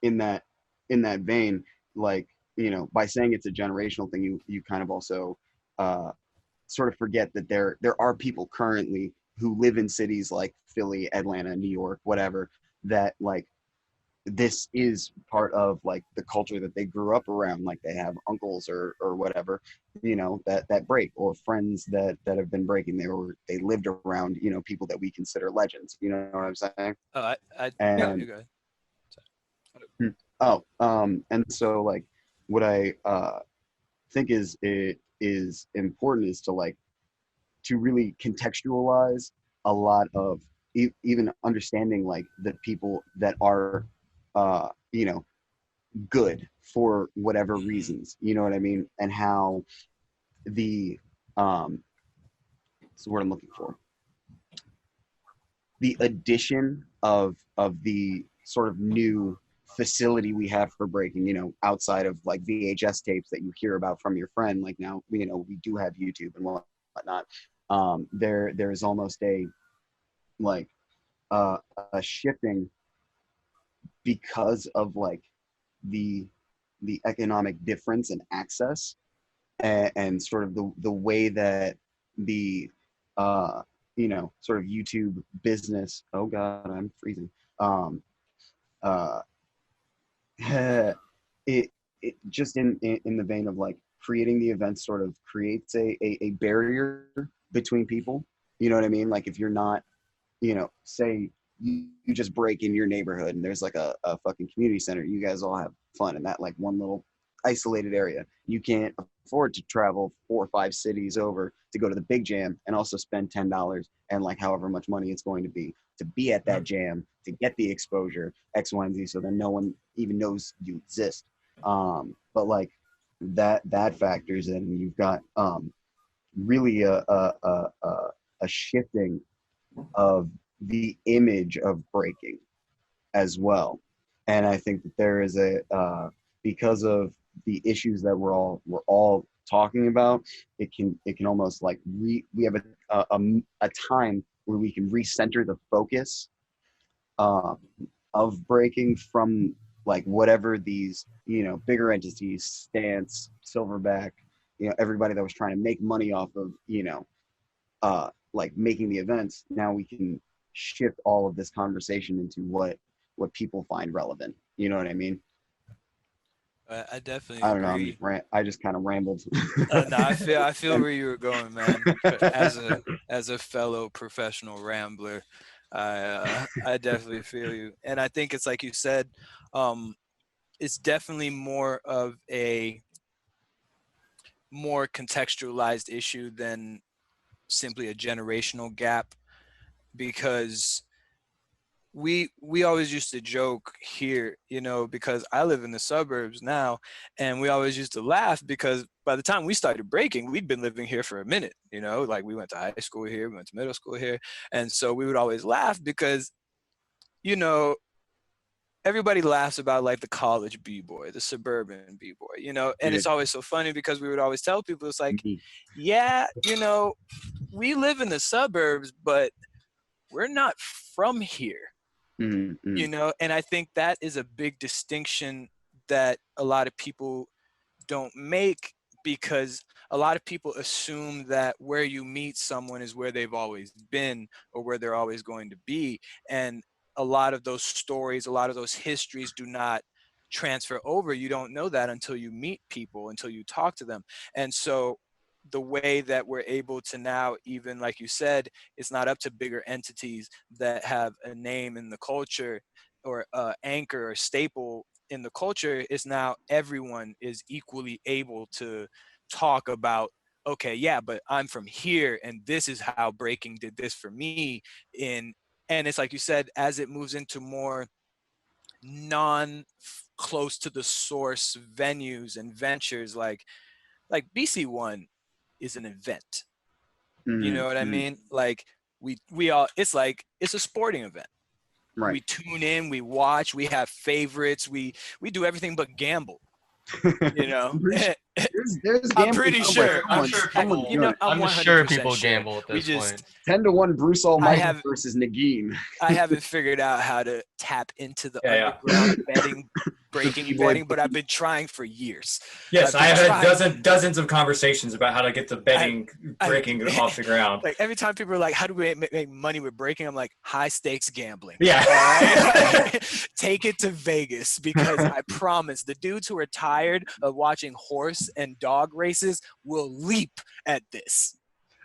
in that vein, like by saying it's a generational thing, you kind of also sort of forget that there are people currently who live in cities like Philly, Atlanta, New York, whatever, that like this is part of like the culture that they grew up around. Like they have uncles or whatever, that break, or friends that have been breaking. They lived around, people that we consider legends. You know what I'm saying? Oh, And you go ahead. and so like what I think is important is to like to really contextualize a lot of even understanding like the people that are good for whatever reasons, you know what I mean, and how the what's the word I'm looking for, the addition of the sort of new facility we have for breaking, outside of like VHS tapes that you hear about from your friend. Like now, we do have YouTube and whatnot. There is almost a like a shifting because of like the economic difference and access, and sort of the way that the sort of YouTube business. Oh God, I'm freezing. It just in the vein of like creating the event sort of creates a barrier between people. You know what I mean? Like if you're not, say you just break in your neighborhood and there's like a fucking community center, you guys all have fun in that like one little isolated area. You can't afford to travel 4 or 5 cities over to go to the big jam and also spend $10 and like however much money it's going to be at that jam, to get the exposure X, Y, and Z, so then no one even knows you exist. But like that factors in. You've got really a shifting of the image of breaking as well. And I think that there is because of the issues that we're all talking about, it can almost like we have a time where we can recenter the focus of breaking from like whatever these bigger entities, Stance, Silverback, everybody that was trying to make money off of like making the events. Now we can shift all of this conversation into what people find relevant. You know what I mean? I definitely I don't agree. know. I just kind of rambled. No, I feel where you were going, man. As a fellow professional rambler, I definitely feel you. And I think it's like you said, it's definitely more of a more contextualized issue than simply a generational gap, because we always used to joke here, because I live in the suburbs now, and we always used to laugh because by the time we started breaking, we'd been living here for a minute, like we went to high school here, we went to middle school here. And so we would always laugh because, everybody laughs about like the college b-boy, the suburban b-boy, and it's always so funny because we would always tell people, it's like, yeah, we live in the suburbs, but we're not from here. Mm-hmm. And I think that is a big distinction that a lot of people don't make, because a lot of people assume that where you meet someone is where they've always been or where they're always going to be. And a lot of those stories, a lot of those histories do not transfer over. You don't know that until you meet people, until you talk to them. And so the way that we're able to now, even like you said, it's not up to bigger entities that have a name in the culture or anchor or staple in the culture, is now everyone is equally able to talk about, okay, yeah, but I'm from here and this is how breaking did this for me. And it's like you said, as it moves into more non close to the source venues and ventures, like BC1 is an event. You know what I mean? Like we all, it's like, it's a sporting event. Right. We tune in, we watch, we have favorites, we do everything but gamble. You know, there's I'm gambling pretty somewhere. sure. I'm sure Someone's people. You know, doing it. I'm sure 100% people sure. gamble at We this just, point. 10-1 Bruce I Almighty have- versus Nagin. I haven't figured out how to tap into the Yeah. underground betting, breaking keyboard betting, but I've been trying for years. Yes, I've I been have had trying- dozens of conversations about how to get the betting breaking off the ground. Like every time people are like, how do we make money with breaking? I'm like, high stakes gambling. Yeah. All right? Take it to Vegas, because I promise the dudes who are tired of watching horse and dog races will leap at this.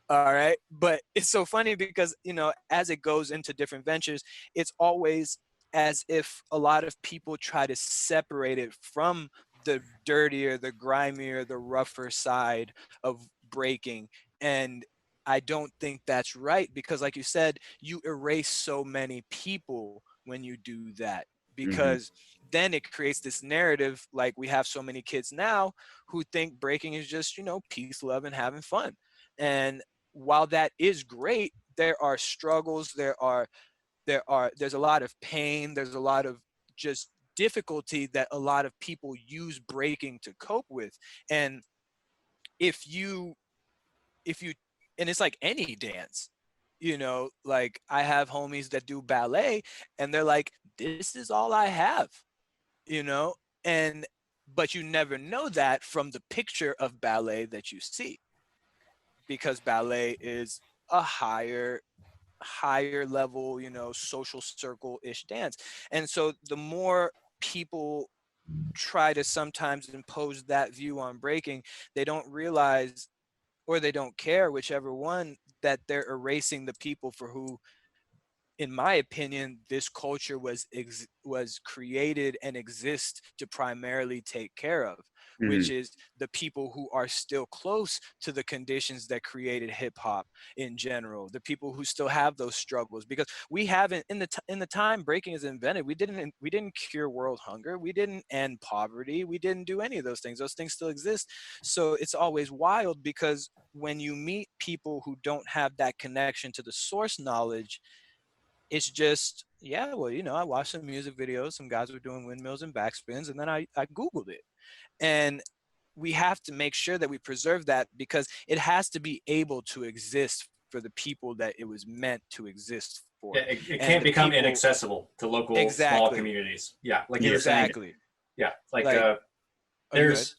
All right. But it's so funny because, you know, as it goes into different ventures, it's always as if a lot of people try to separate it from the dirtier, the grimier, the rougher side of breaking. And I don't think that's right, because like you said, you erase so many people when you do that, because then it creates this narrative. Like we have so many kids now who think breaking is just, you know, peace, love, and having fun. And while that is great, there are struggles, there's a lot of pain, there's a lot of just difficulty that a lot of people use breaking to cope with. And if you and it's like any dance, you know, like I have homies that do ballet and they're like, this is all I have, you know. And but you never know that from the picture of ballet that you see, because ballet is a higher level, you know, social circle-ish dance. And so the more people try to sometimes impose that view on breaking, they don't realize, or they don't care, whichever one, that they're erasing the people for who, in my opinion, this culture was created and exists to primarily take care of, which is the people who are still close to the conditions that created hip hop in general, the people who still have those struggles. Because we haven't, in the time breaking is invented, we didn't cure world hunger, we didn't end poverty, we didn't do any of those things. Those things still exist. So it's always wild, because when you meet people who don't have that connection to the source knowledge, it's just, yeah, well, you know, I watched some music videos, some guys were doing windmills and backspins, and then I Googled it. And we have to make sure that we preserve that, because it has to be able to exist for the people that it was meant to exist for. Yeah, it can't become inaccessible to local small communities. Yeah, like you were saying. Yeah, like there's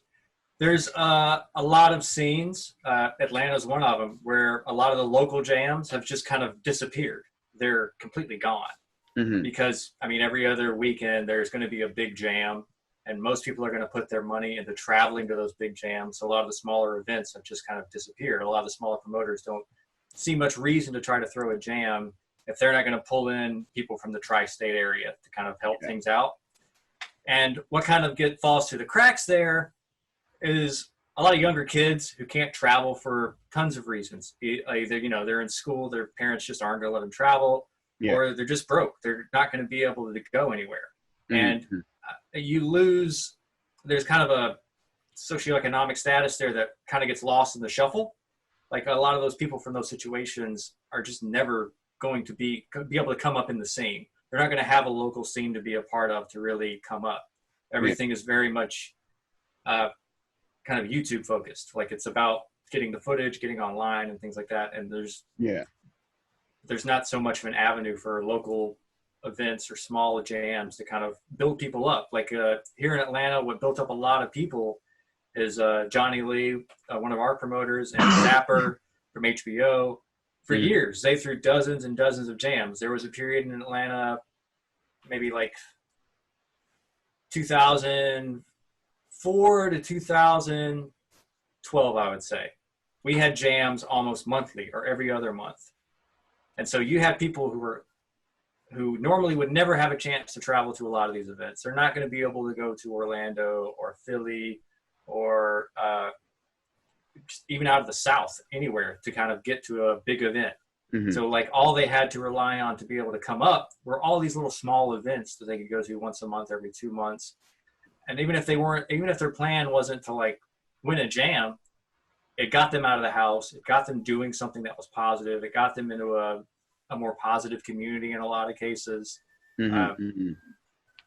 a lot of scenes. Atlanta's one of them, where a lot of the local jams have just kind of disappeared. They're completely gone. Because, I mean, every other weekend there's going to be a big jam, and most people are going to put their money into traveling to those big jams. So a lot of the smaller events have just kind of disappeared. A lot of the smaller promoters don't see much reason to try to throw a jam if they're not going to pull in people from the tri-state area to kind of help things out. And what kind of falls through the cracks there is a lot of younger kids who can't travel for tons of reasons. Either, you know, they're in school, their parents just aren't going to let them travel, or they're just broke. They're not going to be able to go anywhere. And you lose, there's kind of a socioeconomic status there that kind of gets lost in the shuffle. Like a lot of those people from those situations are just never going to be able to come up in the scene. They're not going to have a local scene to be a part of to really come up. Everything is very much kind of YouTube focused. Like it's about getting the footage, getting online and things like that. And there's not so much of an avenue for local events or small jams to kind of build people up. Like here in Atlanta, what built up a lot of people is Johnny Lee, one of our promoters, and Zapper from HBO. For years, they threw dozens and dozens of jams. There was a period in Atlanta, maybe like 2004 to 2012, I would say. We had jams almost monthly or every other month. And so you have people who normally would never have a chance to travel to a lot of these events. They're not going to be able to go to Orlando or Philly or even out of the South, anywhere to kind of get to a big event. Mm-hmm. So like all they had to rely on to be able to come up were all these little small events that they could go to once a month, every 2 months. And even if their plan wasn't to like win a jam, it got them out of the house. It got them doing something that was positive. It got them into a more positive community in a lot of cases. Mm-hmm.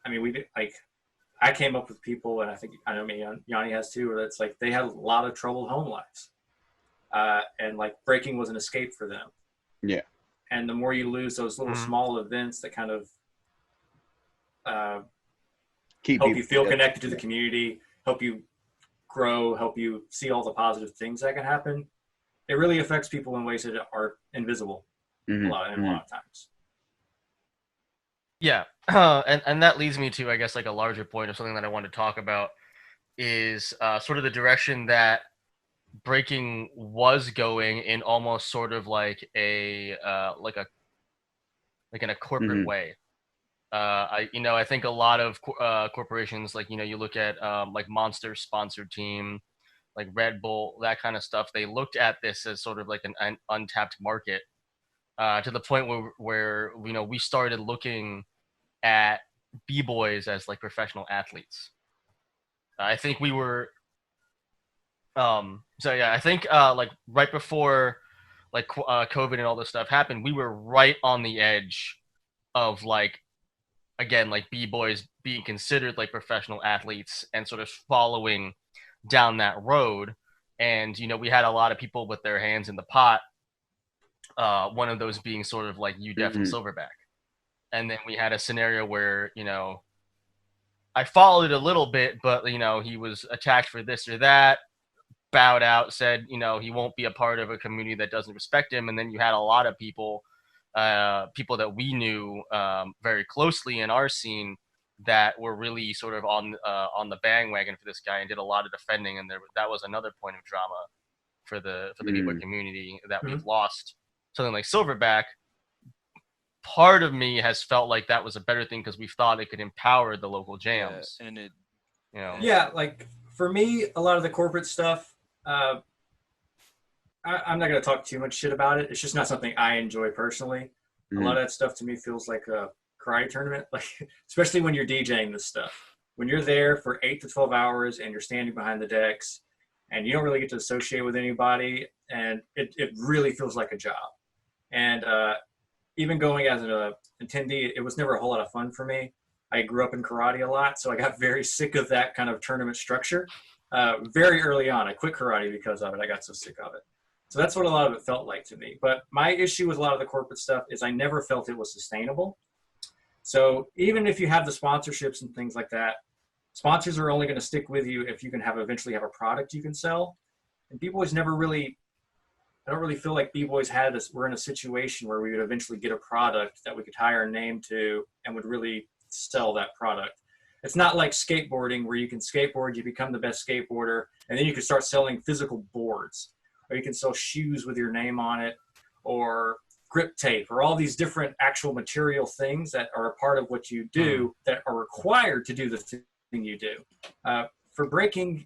I mean, I came up with people, and I know Yanni has too, where it's like they had a lot of troubled home lives. And like breaking was an escape for them. Yeah. And the more you lose those little small events that kind of help you feel connected to the community, help you grow, help you see all the positive things that can happen, it really affects people in ways that are invisible a lot of times. Yeah. And that leads me to, I guess, like a larger point of something that I want to talk about is sort of the direction that breaking was going in, almost sort of like in a corporate way. I think a lot of corporations, like, you look at like Monster sponsored team, like Red Bull, that kind of stuff. They looked at this as sort of like an untapped market, to the point where we started looking at b-boys as like professional athletes. I think we were I think like right before like COVID and all this stuff happened, we were right on the edge of like, again, like b-boys being considered like professional athletes and sort of following down that road. And we had a lot of people with their hands in the pot, one of those being sort of like UDEF and Silverback. And then we had a scenario where, I followed it a little bit, but, he was attacked for this or that, bowed out, said, he won't be a part of a community that doesn't respect him. And then you had a lot of people that we knew very closely in our scene that were really sort of on the bandwagon for this guy and did a lot of defending. And that was another point of drama for the B-boy community, that we've lost something like Silverback. Part of me has felt like that was a better thing because we thought it could empower the local jams. Yeah, and it, Yeah, like for me, a lot of the corporate stuff, I'm not going to talk too much shit about it. It's just not something I enjoy personally. A lot of that stuff to me feels like a karate tournament, like especially when you're DJing this stuff. When you're there for 8 to 12 hours and you're standing behind the decks and you don't really get to associate with anybody, and it really feels like a job. And even going as an attendee, it was never a whole lot of fun for me. I grew up in karate a lot, so I got very sick of that kind of tournament structure. Very early on, I quit karate because of it. I got so sick of it. So that's what a lot of it felt like to me. But my issue with a lot of the corporate stuff is I never felt it was sustainable. So even if you have the sponsorships and things like that, sponsors are only going to stick with you if you can eventually have a product you can sell. And B-Boys never really, I don't really feel like B-Boys we're in a situation where we would eventually get a product that we could hire a name to and would really sell that product. It's not like skateboarding where you can skateboard, you become the best skateboarder, and then you can start selling physical boards, or you can sell shoes with your name on it, or grip tape, or all these different actual material things that are a part of what you do that are required to do the thing you do. For breaking,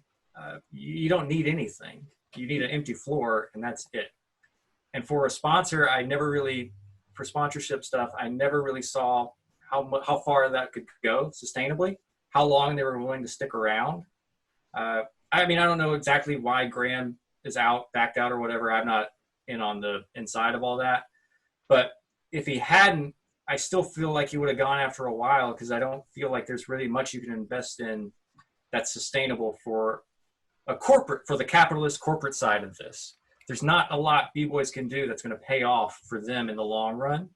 you don't need anything. You need an empty floor, and that's it. And for a sponsor, for sponsorship stuff, I never really saw how far that could go sustainably, how long they were willing to stick around. I don't know exactly why Graham is backed out or whatever. I'm not in on the inside of all that. But if he hadn't, I still feel like he would have gone after a while, because I don't feel like there's really much you can invest in that's sustainable for the capitalist corporate side of this. There's not a lot B-Boys can do that's going to pay off for them in the long run.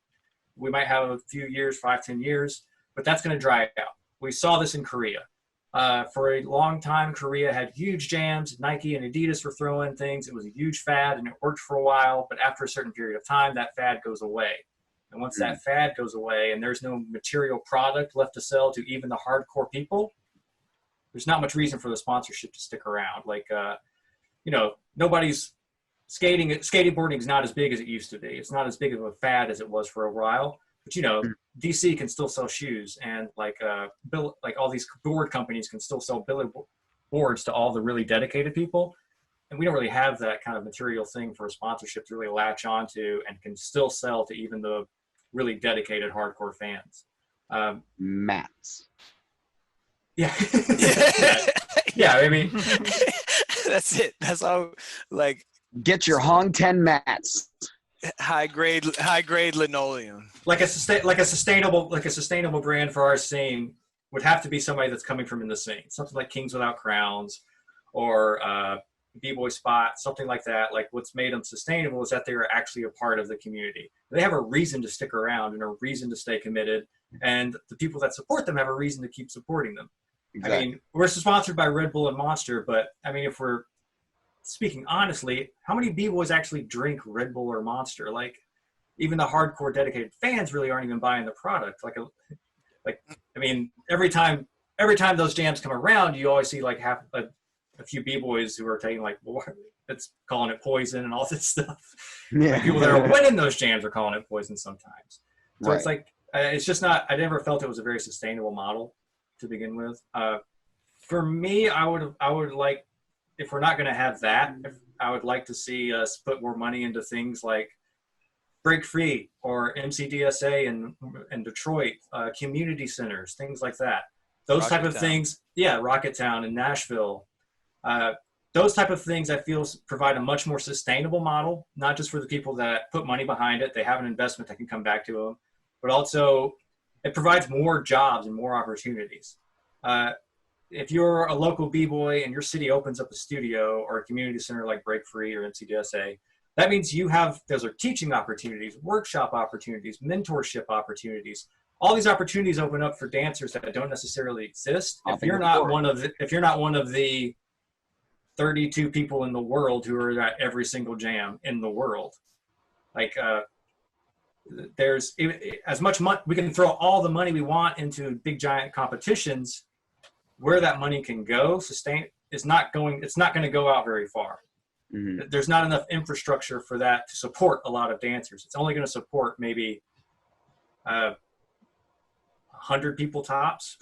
We might have a few years, 5, 10 years, but that's going to dry out. We saw this in Korea. For a long time, Korea had huge jams. Nike and Adidas were throwing things. It was a huge fad, and it worked for a while. But after a certain period of time, that fad goes away. And once that fad goes away and there's no material product left to sell to even the hardcore people, there's not much reason for the sponsorship to stick around. Like, nobody's skateboarding is not as big as it used to be. It's not as big of a fad as it was for a while. But DC can still sell shoes, and like all these board companies can still sell boards to all the really dedicated people. And we don't really have that kind of material thing for a sponsorship to really latch onto and can still sell to even the really dedicated hardcore fans. Mats. Yeah. Yeah. I mean, that's it. That's all. Like, get your Hong Ten mats. High grade linoleum. Like a sustainable brand for our scene would have to be somebody that's coming from in the scene. Something like Kings Without Crowns or B-Boy Spot, something like that. Like, what's made them sustainable is that they are actually a part of the community. They have a reason to stick around and a reason to stay committed, and the people that support them have a reason to keep supporting them. Exactly. I mean, we're sponsored by Red Bull and Monster, but I mean, if we're speaking honestly, how many B-Boys actually drink Red Bull or Monster? Like, even the hardcore dedicated fans really aren't even buying the product. I mean, every time those jams come around, you always see like a few B-Boys who are taking like, well, it's calling it poison and all this stuff. Yeah. Like, people that are winning those jams are calling it poison sometimes. So right. It's like, it's just not, I never felt it was a very sustainable model to begin with. For me, I would like, if we're not going to have that, I would like to see us put more money into things like Break Free or MCDSA in Detroit, community centers, things like that. Those type of things. Yeah, Rocketown in Nashville. Those type of things I feel provide a much more sustainable model, not just for the people that put money behind it. They have an investment that can come back to them, but also it provides more jobs and more opportunities. If you're a local B-Boy and your city opens up a studio or a community center like Break Free or MCDSA, that means those are teaching opportunities, workshop opportunities, mentorship opportunities. All these opportunities open up for dancers that don't necessarily exist. If you're not one of the 32 people in the world who are at every single jam in the world, like there's as much money, we can throw all the money we want into big giant competitions. Where that money can go, it's not going to go out very far. Mm-hmm. There's not enough infrastructure for that to support a lot of dancers. It's only going to support maybe 100 people tops.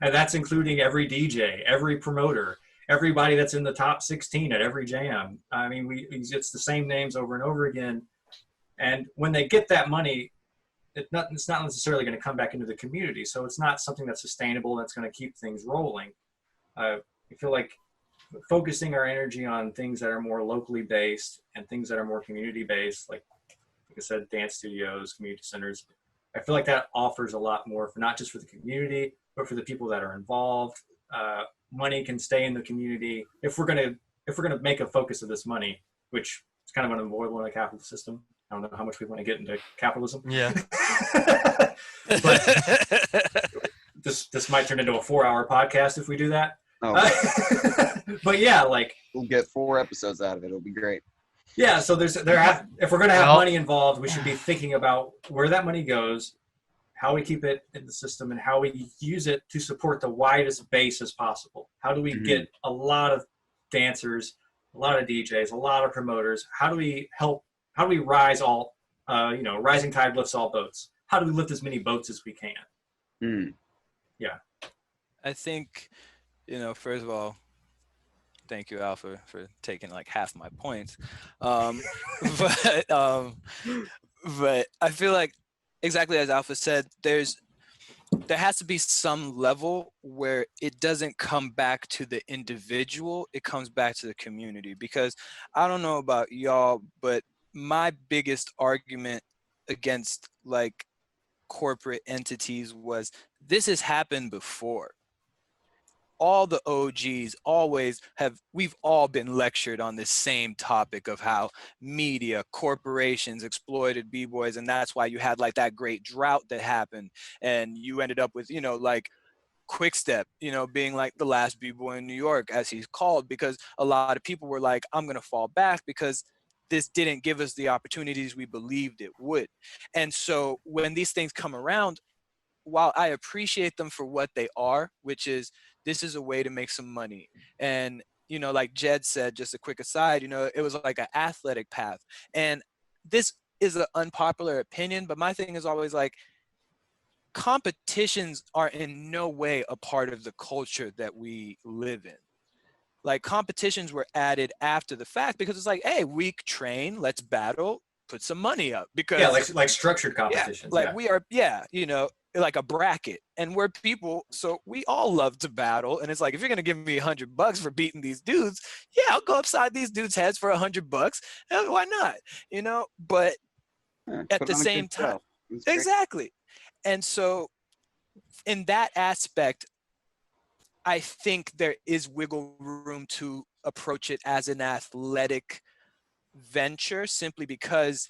And that's including every DJ, every promoter, everybody that's in the top 16 at every jam. I mean, it's the same names over and over again. And when they get that money, it's not necessarily going to come back into the community. So it's not something that's sustainable that's going to keep things rolling. I feel like focusing our energy on things that are more locally based and things that are more community based, like I said, dance studios, community centers, I feel like that offers a lot more for not just for the community, but for the people that are involved. Money can stay in the community if we're gonna make a focus of this money, which is kind of unavoidable in a capitalist system. I don't know how much we want to get into capitalism. Yeah. But this might turn into a 4-hour podcast if we do that. Oh, but yeah, like we'll get 4 episodes out of it. It'll be great. Yeah, so if we're going to have money involved, we should be thinking about where that money goes, how we keep it in the system, and how we use it to support the widest base as possible. How do we get a lot of dancers, a lot of DJs, a lot of promoters? How do we rise all, rising tide lifts all boats? How do we lift as many boats as we can? Yeah. I think, first of all, thank you, Alpha, for taking like half my points. But I feel like, exactly as Alpha said, there has to be some level where it doesn't come back to the individual, it comes back to the community. Because I don't know about y'all, but my biggest argument against like corporate entities was, this has happened before. all the OGs always have, we've all been lectured on this same topic of how media, corporations exploited B-boys, and that's why you had like that great drought that happened, and you ended up with, you know, like Quickstep, you know, being like the last B-boy in New York, as he's called, because a lot of people were like, I'm gonna fall back because this didn't give us the opportunities we believed it would. And so when these things come around, while I appreciate them for what they are, which is, this is a way to make some money. And, you know, like Jed said, just a quick aside, you know, it was like an athletic path. And this is an unpopular opinion, but my thing is always like, competitions are in no way a part of the culture that we live in. Like, competitions were added after the fact because it's like, hey, we train, let's battle, put some money up. Because Yeah, like structured yeah, competitions. like Yeah. we are, yeah, you know, like a bracket, and we're people, so we all love to battle. And it's like, if you're gonna give me $100 for beating these dudes, yeah, I'll go upside these dudes' heads for $100. Why not? You know, but Yeah, at put the on a same good time, show. It's great. exactly. And so in that aspect, I think there is wiggle room to approach it as an athletic venture, simply because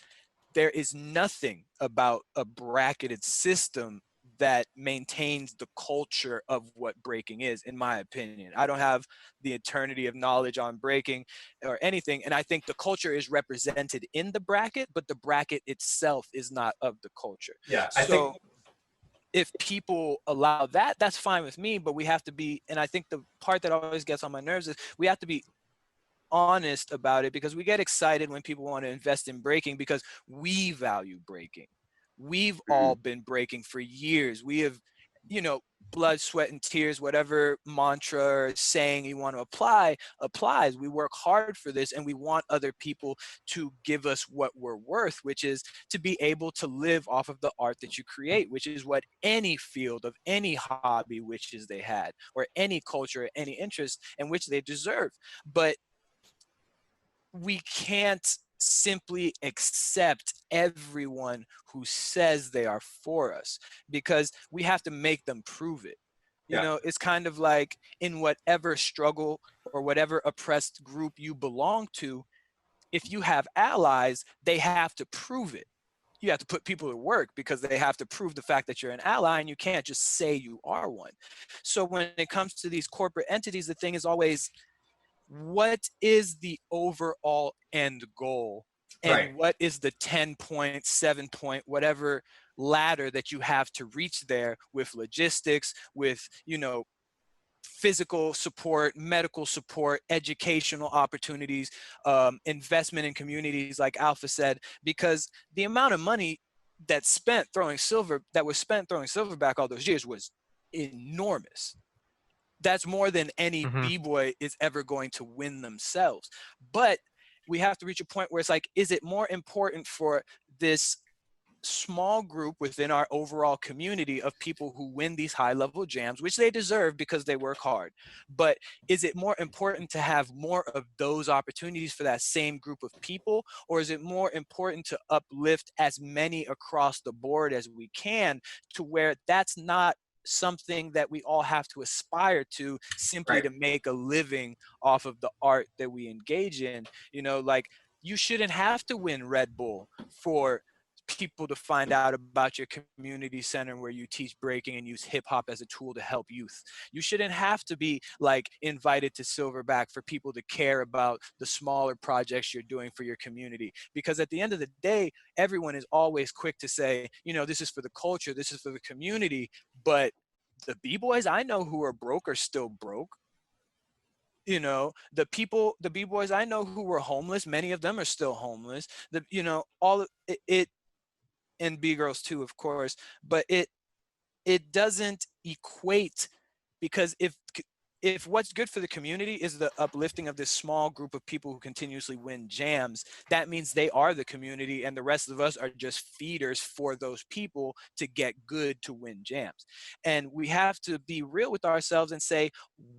there is nothing about a bracketed system that maintains the culture of what breaking is, in my opinion. I don't have the eternity of knowledge on breaking or anything, and I think the culture is represented in the bracket, but the bracket itself is not of the culture. Yeah, I think So if people allow that, that's fine with me, but we have to be, and I think the part that always gets on my nerves is we have to be honest about it, because we get excited when people want to invest in breaking because we value breaking. We've all been breaking for years. We have, you know, blood, sweat, and tears, whatever mantra or saying you want to apply applies. We work hard for this, and we want other people to give us what we're worth, which is to be able to live off of the art that you create, which is what any field of any hobby wishes they had, or any culture, any interest, and which they deserve. But we can't simply accept everyone who says they are for us, because we have to make them prove it. You Yeah. know, it's kind of like in whatever struggle or whatever oppressed group you belong to, if you have allies, they have to prove it. You have to put people to work because they have to prove the fact that you're an ally, and you can't just say you are one. So when it comes to these corporate entities, the thing is always, what is the overall end goal, right. and what is the 10-point, 7-point, whatever ladder that you have to reach there, with logistics, with, you know, physical support, medical support, educational opportunities, investment in communities, like Alpha said, because the amount of money that was spent throwing silver back all those years was enormous. That's more than any Mm-hmm. b-boy is ever going to win themselves. But we have to reach a point where it's like, is it more important for this small group within our overall community of people who win these high level jams, which they deserve because they work hard, but is it more important to have more of those opportunities for that same group of people, or is it more important to uplift as many across the board as we can, to where that's not something that we all have to aspire to simply Right. to make a living off of the art that we engage in? You know, like, you shouldn't have to win Red Bull for people to find out about your community center where you teach breaking and use hip hop as a tool to help youth. You shouldn't have to be like invited to Silverback for people to care about the smaller projects you're doing for your community. Because at the end of the day, everyone is always quick to say, you know, this is for the culture, this is for the community. But the b-boys I know who are broke are still broke. You know, the b-boys I know who were homeless, many of them are still homeless. The, you know, all it and b-girls too, of course, but it doesn't equate, because if what's good for the community is the uplifting of this small group of people who continuously win jams, that means they are the community, and the rest of us are just feeders for those people to get good to win jams. And we have to be real with ourselves and say,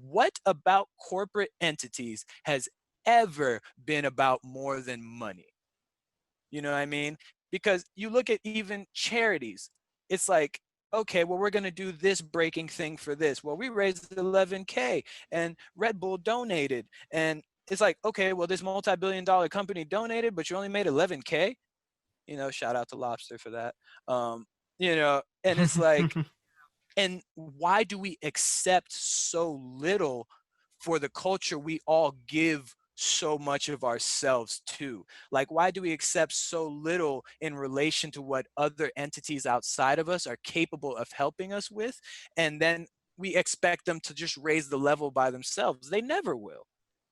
what about corporate entities has ever been about more than money? You know what I mean? Because you look at even charities, it's like, okay, well, we're going to do this breaking thing for this. Well, we raised 11K and Red Bull donated. And it's like, okay, well, this multi-billion-dollar company donated, but you only made 11K. You know, shout out to Lobster for that. You know, and it's like, and why do we accept so little for the culture we all give so much of ourselves to? Like, why do we accept so little in relation to what other entities outside of us are capable of helping us with? And then we expect them to just raise the level by themselves. They never will.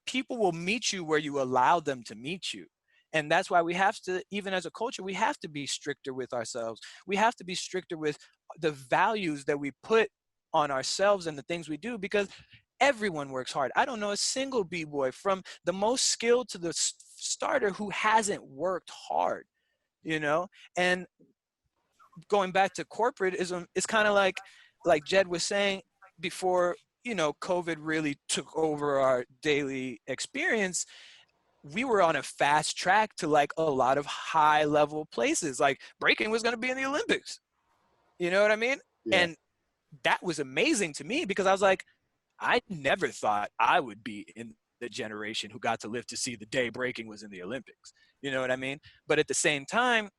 People will meet you where you allow them to meet you. And that's why we have to, even as a culture, we have to be stricter with ourselves. We have to be stricter with the values that we put on ourselves and the things we do, because everyone works hard. I don't know a single b-boy, from the most skilled to the starter, who hasn't worked hard, you know? And going back to corporatism, it's kind of like Jed was saying before, you know, COVID really took over our daily experience. We were on a fast track to like a lot of high level places. Like breaking was going to be in the Olympics. You know what I mean? Yeah. And that was amazing to me, because I was like, I never thought I would be in the generation who got to live to see the day breaking was in the Olympics. You know what I mean? But at the same time,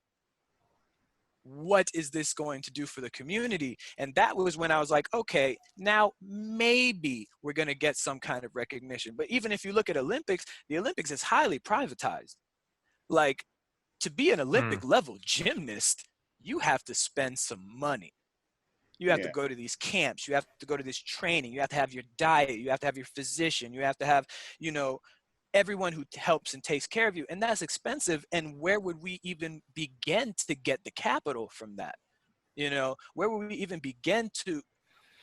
what is this going to do for the community? And that was when I was like, okay, now maybe we're going to get some kind of recognition. But even if you look at Olympics, the Olympics is highly privatized. Like, to be an Olympic level gymnast, you have to spend some money. You have to Yeah. go to these camps. You have to go to this training. You have to have your diet. You have to have your physician. You have to have, you know, everyone who helps and takes care of you. And that's expensive. And where would we even begin to get the capital from that? You know, where would we even begin to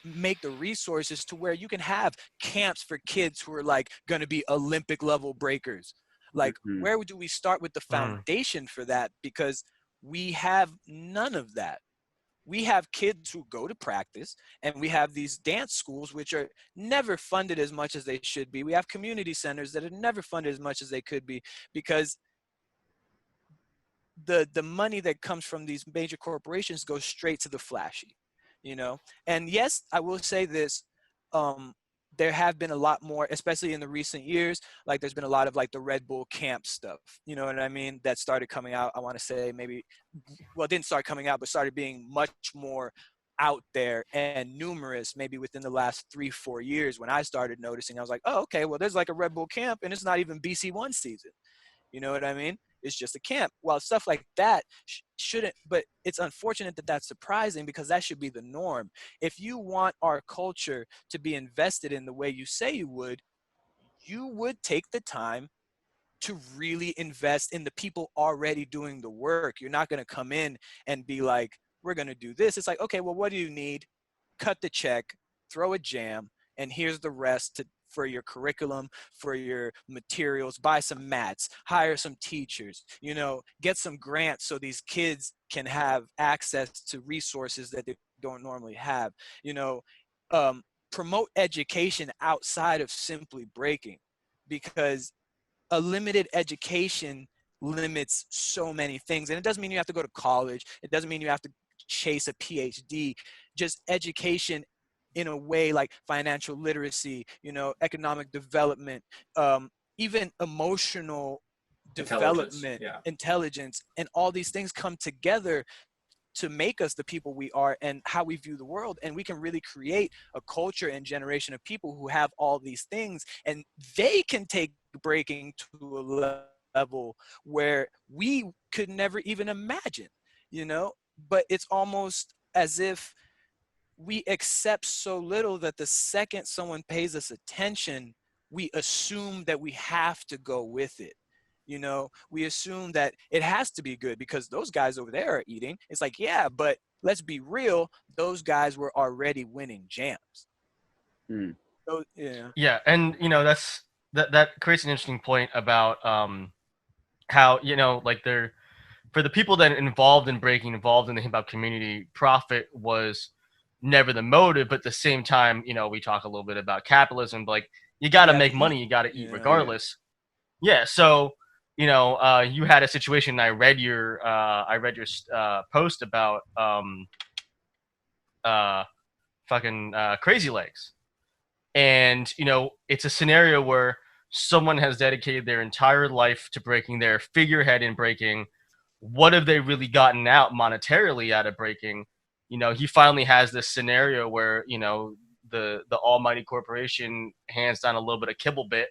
make the resources to where you can have camps for kids who are like going to be Olympic level breakers? Like, Mhm. where do we start with the foundation for that? Because we have none of that. We have kids who go to practice, and we have these dance schools which are never funded as much as they should be. We have community centers that are never funded as much as they could be, because the money that comes from these major corporations goes straight to the flashy, you know. And yes, I will say this, um there have been a lot more, especially in the recent years, like there's been a lot of like the Red Bull camp stuff, you know what I mean, that started coming out. I want to say maybe, well, it didn't start coming out, but started being much more out there and numerous maybe within the last 3-4 years. When I started noticing, I was like, oh, okay, well, there's like a Red Bull camp and it's not even BC1 season. You know what I mean? It's just a camp. Well, stuff like that shouldn't, but it's unfortunate that that's surprising, because that should be the norm. If you want our culture to be invested in the way you say you would take the time to really invest in the people already doing the work. You're not going to come in and be like, we're going to do this. It's like, okay, well, what do you need? Cut the check, throw a jam, and here's the rest for your curriculum, for your materials. Buy some mats, hire some teachers, you know, get some grants so these kids can have access to resources that they don't normally have, you know. Promote education outside of simply breaking, because a limited education limits so many things. And it doesn't mean you have to go to college. It doesn't mean you have to chase a PhD. Just education in a way like financial literacy, you know, economic development, even emotional Intelligence. development, Yeah. intelligence, and all these things come together to make us the people we are and how we view the world. And we can really create a culture and generation of people who have all these things, and they can take breaking to a level where we could never even imagine, you know. But it's almost as if we accept so little that the second someone pays us attention, we assume that we have to go with it. You know, we assume that it has to be good because those guys over there are eating. It's like, yeah, but let's be real, those guys were already winning jams. Mm. So, yeah. Yeah, and you know that creates an interesting point about how, you know, like they're, for the people that involved in breaking, involved in the hip hop community, profit was never the motive. But at the same time, you know, we talk a little bit about capitalism, but like you got to Gotta make eat. money, you got to eat Yeah. regardless. Yeah. So, you know, you had a situation. I read your post about fucking Crazy Legs. And, you know, it's a scenario where someone has dedicated their entire life to breaking, their figurehead in breaking. What have they really gotten out monetarily out of breaking? You know, he finally has this scenario where, you know, the almighty corporation hands down a little bit of kibble bit,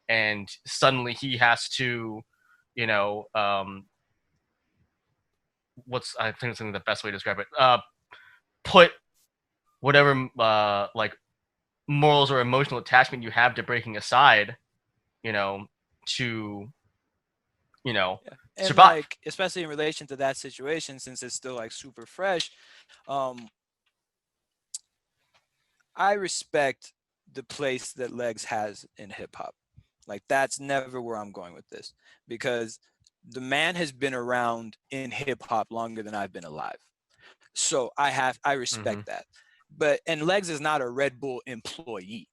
and suddenly he has to, you know, I think it's the best way to describe it. Put whatever like morals or emotional attachment you have to breaking aside, you know, to, you know, Yeah. And survive. like, especially in relation to that situation, since it's still like super fresh, um, I respect the place that Legs has in hip hop. Like, that's never where I'm going with this, because the man has been around in hip hop longer than I've been alive. So I Mm-hmm. respect that. But and Legs is not a Red Bull employee,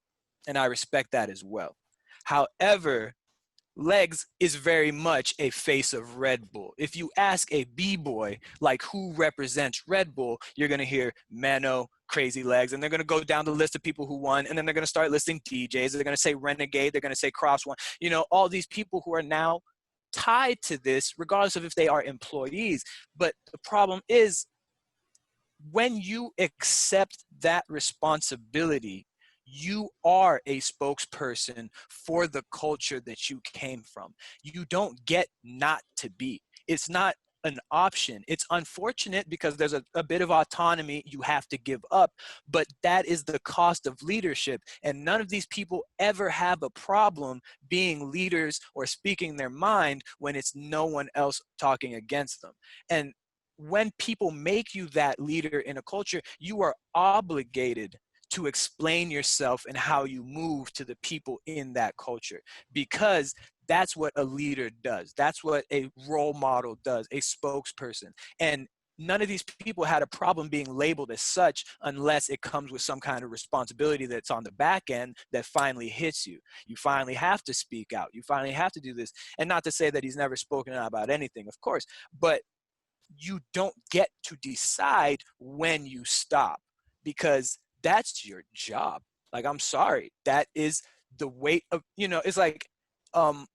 and I respect that as well. However, Legs is very much a face of Red Bull. If you ask a b-boy like who represents Red Bull, you're gonna hear Mano, Crazy Legs, and they're gonna go down the list of people who won, and then they're gonna start listing DJs. They're gonna say Renegade. They're gonna say Cross One. You know, all these people who are now tied to this, regardless of if they are employees. But the problem is, when you accept that responsibility, you are a spokesperson for the culture that you came from. You don't get not to be. It's not an option. It's unfortunate because there's a bit of autonomy you have to give up, but that is the cost of leadership. And none of these people ever have a problem being leaders or speaking their mind when it's no one else talking against them. And when people make you that leader in a culture, you are obligated to explain yourself and how you move to the people in that culture, because that's what a leader does. That's what a role model does, a spokesperson. And none of these people had a problem being labeled as such unless it comes with some kind of responsibility that's on the back end that finally hits you. You finally have to speak out. You finally have to do this. And not to say that he's never spoken out about anything, of course, but you don't get to decide when you stop, because that's your job. Like, I'm sorry, that is the weight of, you know, it's like, um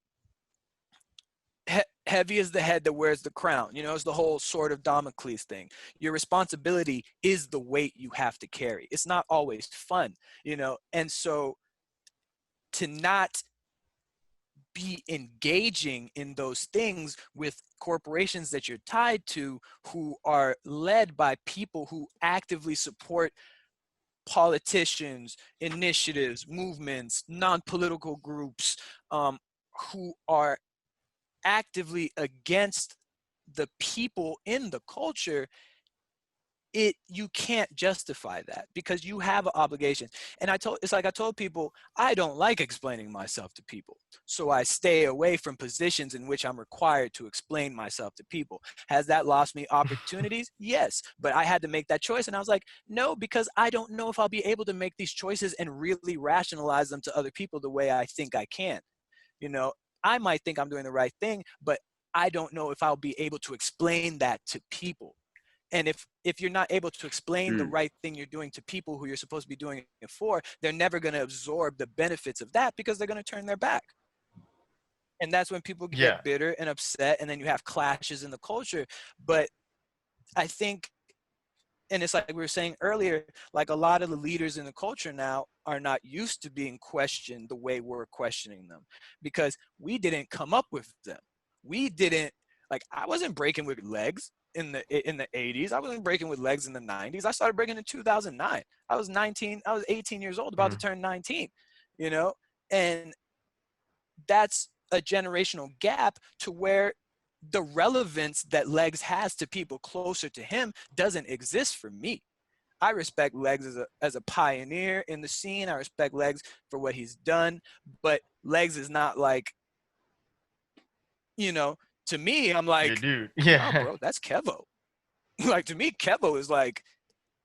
heavy is the head that wears the crown. You know, it's the whole sword of Damocles thing. Your responsibility is the weight you have to carry. It's not always fun, you know. And so to not be engaging in those things with corporations that you're tied to, who are led by people who actively support politicians, initiatives, movements, non-political groups, who are actively against the people in the culture, you can't justify that, because you have an obligation. And I told people, I don't like explaining myself to people, so I stay away from positions in which I'm required to explain myself to people. Has that lost me opportunities? Yes, but I had to make that choice, and I was like, no, because I don't know if I'll be able to make these choices and really rationalize them to other people the way I think I can. You know, I might think I'm doing the right thing, but I don't know if I'll be able to explain that to people. And if you're not able to explain the right thing you're doing to people who you're supposed to be doing it for, they're never going to absorb the benefits of that, because they're going to turn their back. And that's when people Yeah. get bitter and upset, and then you have clashes in the culture. But I think, and it's like we were saying earlier, like, a lot of the leaders in the culture now are not used to being questioned the way we're questioning them, because we didn't come up with them. We didn't, like, I wasn't breaking with Legs in the 80s. I wasn't breaking with Legs in the 90s. I started breaking in 2009. I was 18 years old, about to turn 19, you know. And that's a generational gap to where the relevance that Legs has to people closer to him doesn't exist for me. I respect Legs as a pioneer in the scene. I respect Legs for what he's done, but Legs is not like, you know, to me, I'm Your like, dude. no, Yeah. bro, that's Kevo. Like, to me, Kevo is like,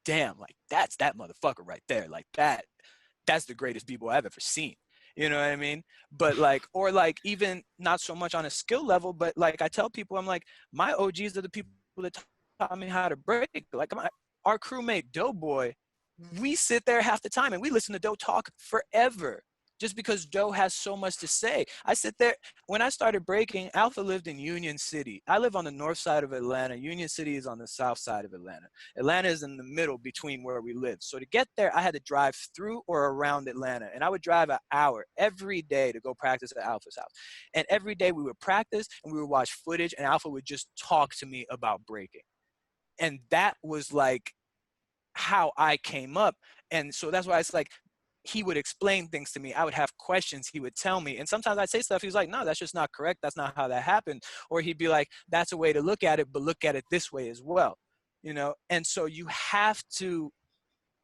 damn, like, that's that motherfucker right there. Like, that's the greatest people I've ever seen. You know what I mean? But like, or like, even not so much on a skill level, but like, I tell people, I'm like, my OGs are the people that taught me how to break. Like, our crewmate Doughboy, we sit there half the time and we listen to Doe talk forever, just because Doe has so much to say. I sit there. When I started breaking, Alpha lived in Union City. I live on the north side of Atlanta. Union City is on the south side of Atlanta. Atlanta is in the middle between where we live. So to get there, I had to drive through or around Atlanta. And I would drive an hour every day to go practice at Alpha's house. And every day we would practice and we would watch footage, and Alpha would just talk to me about breaking. And that was like how I came up. And so that's why it's like, he would explain things to me. I would have questions. He would tell me. And sometimes I'd say stuff. He's like, no, that's just not correct. That's not how that happened. Or he'd be like, that's a way to look at it, but look at it this way as well. You know? And so you have to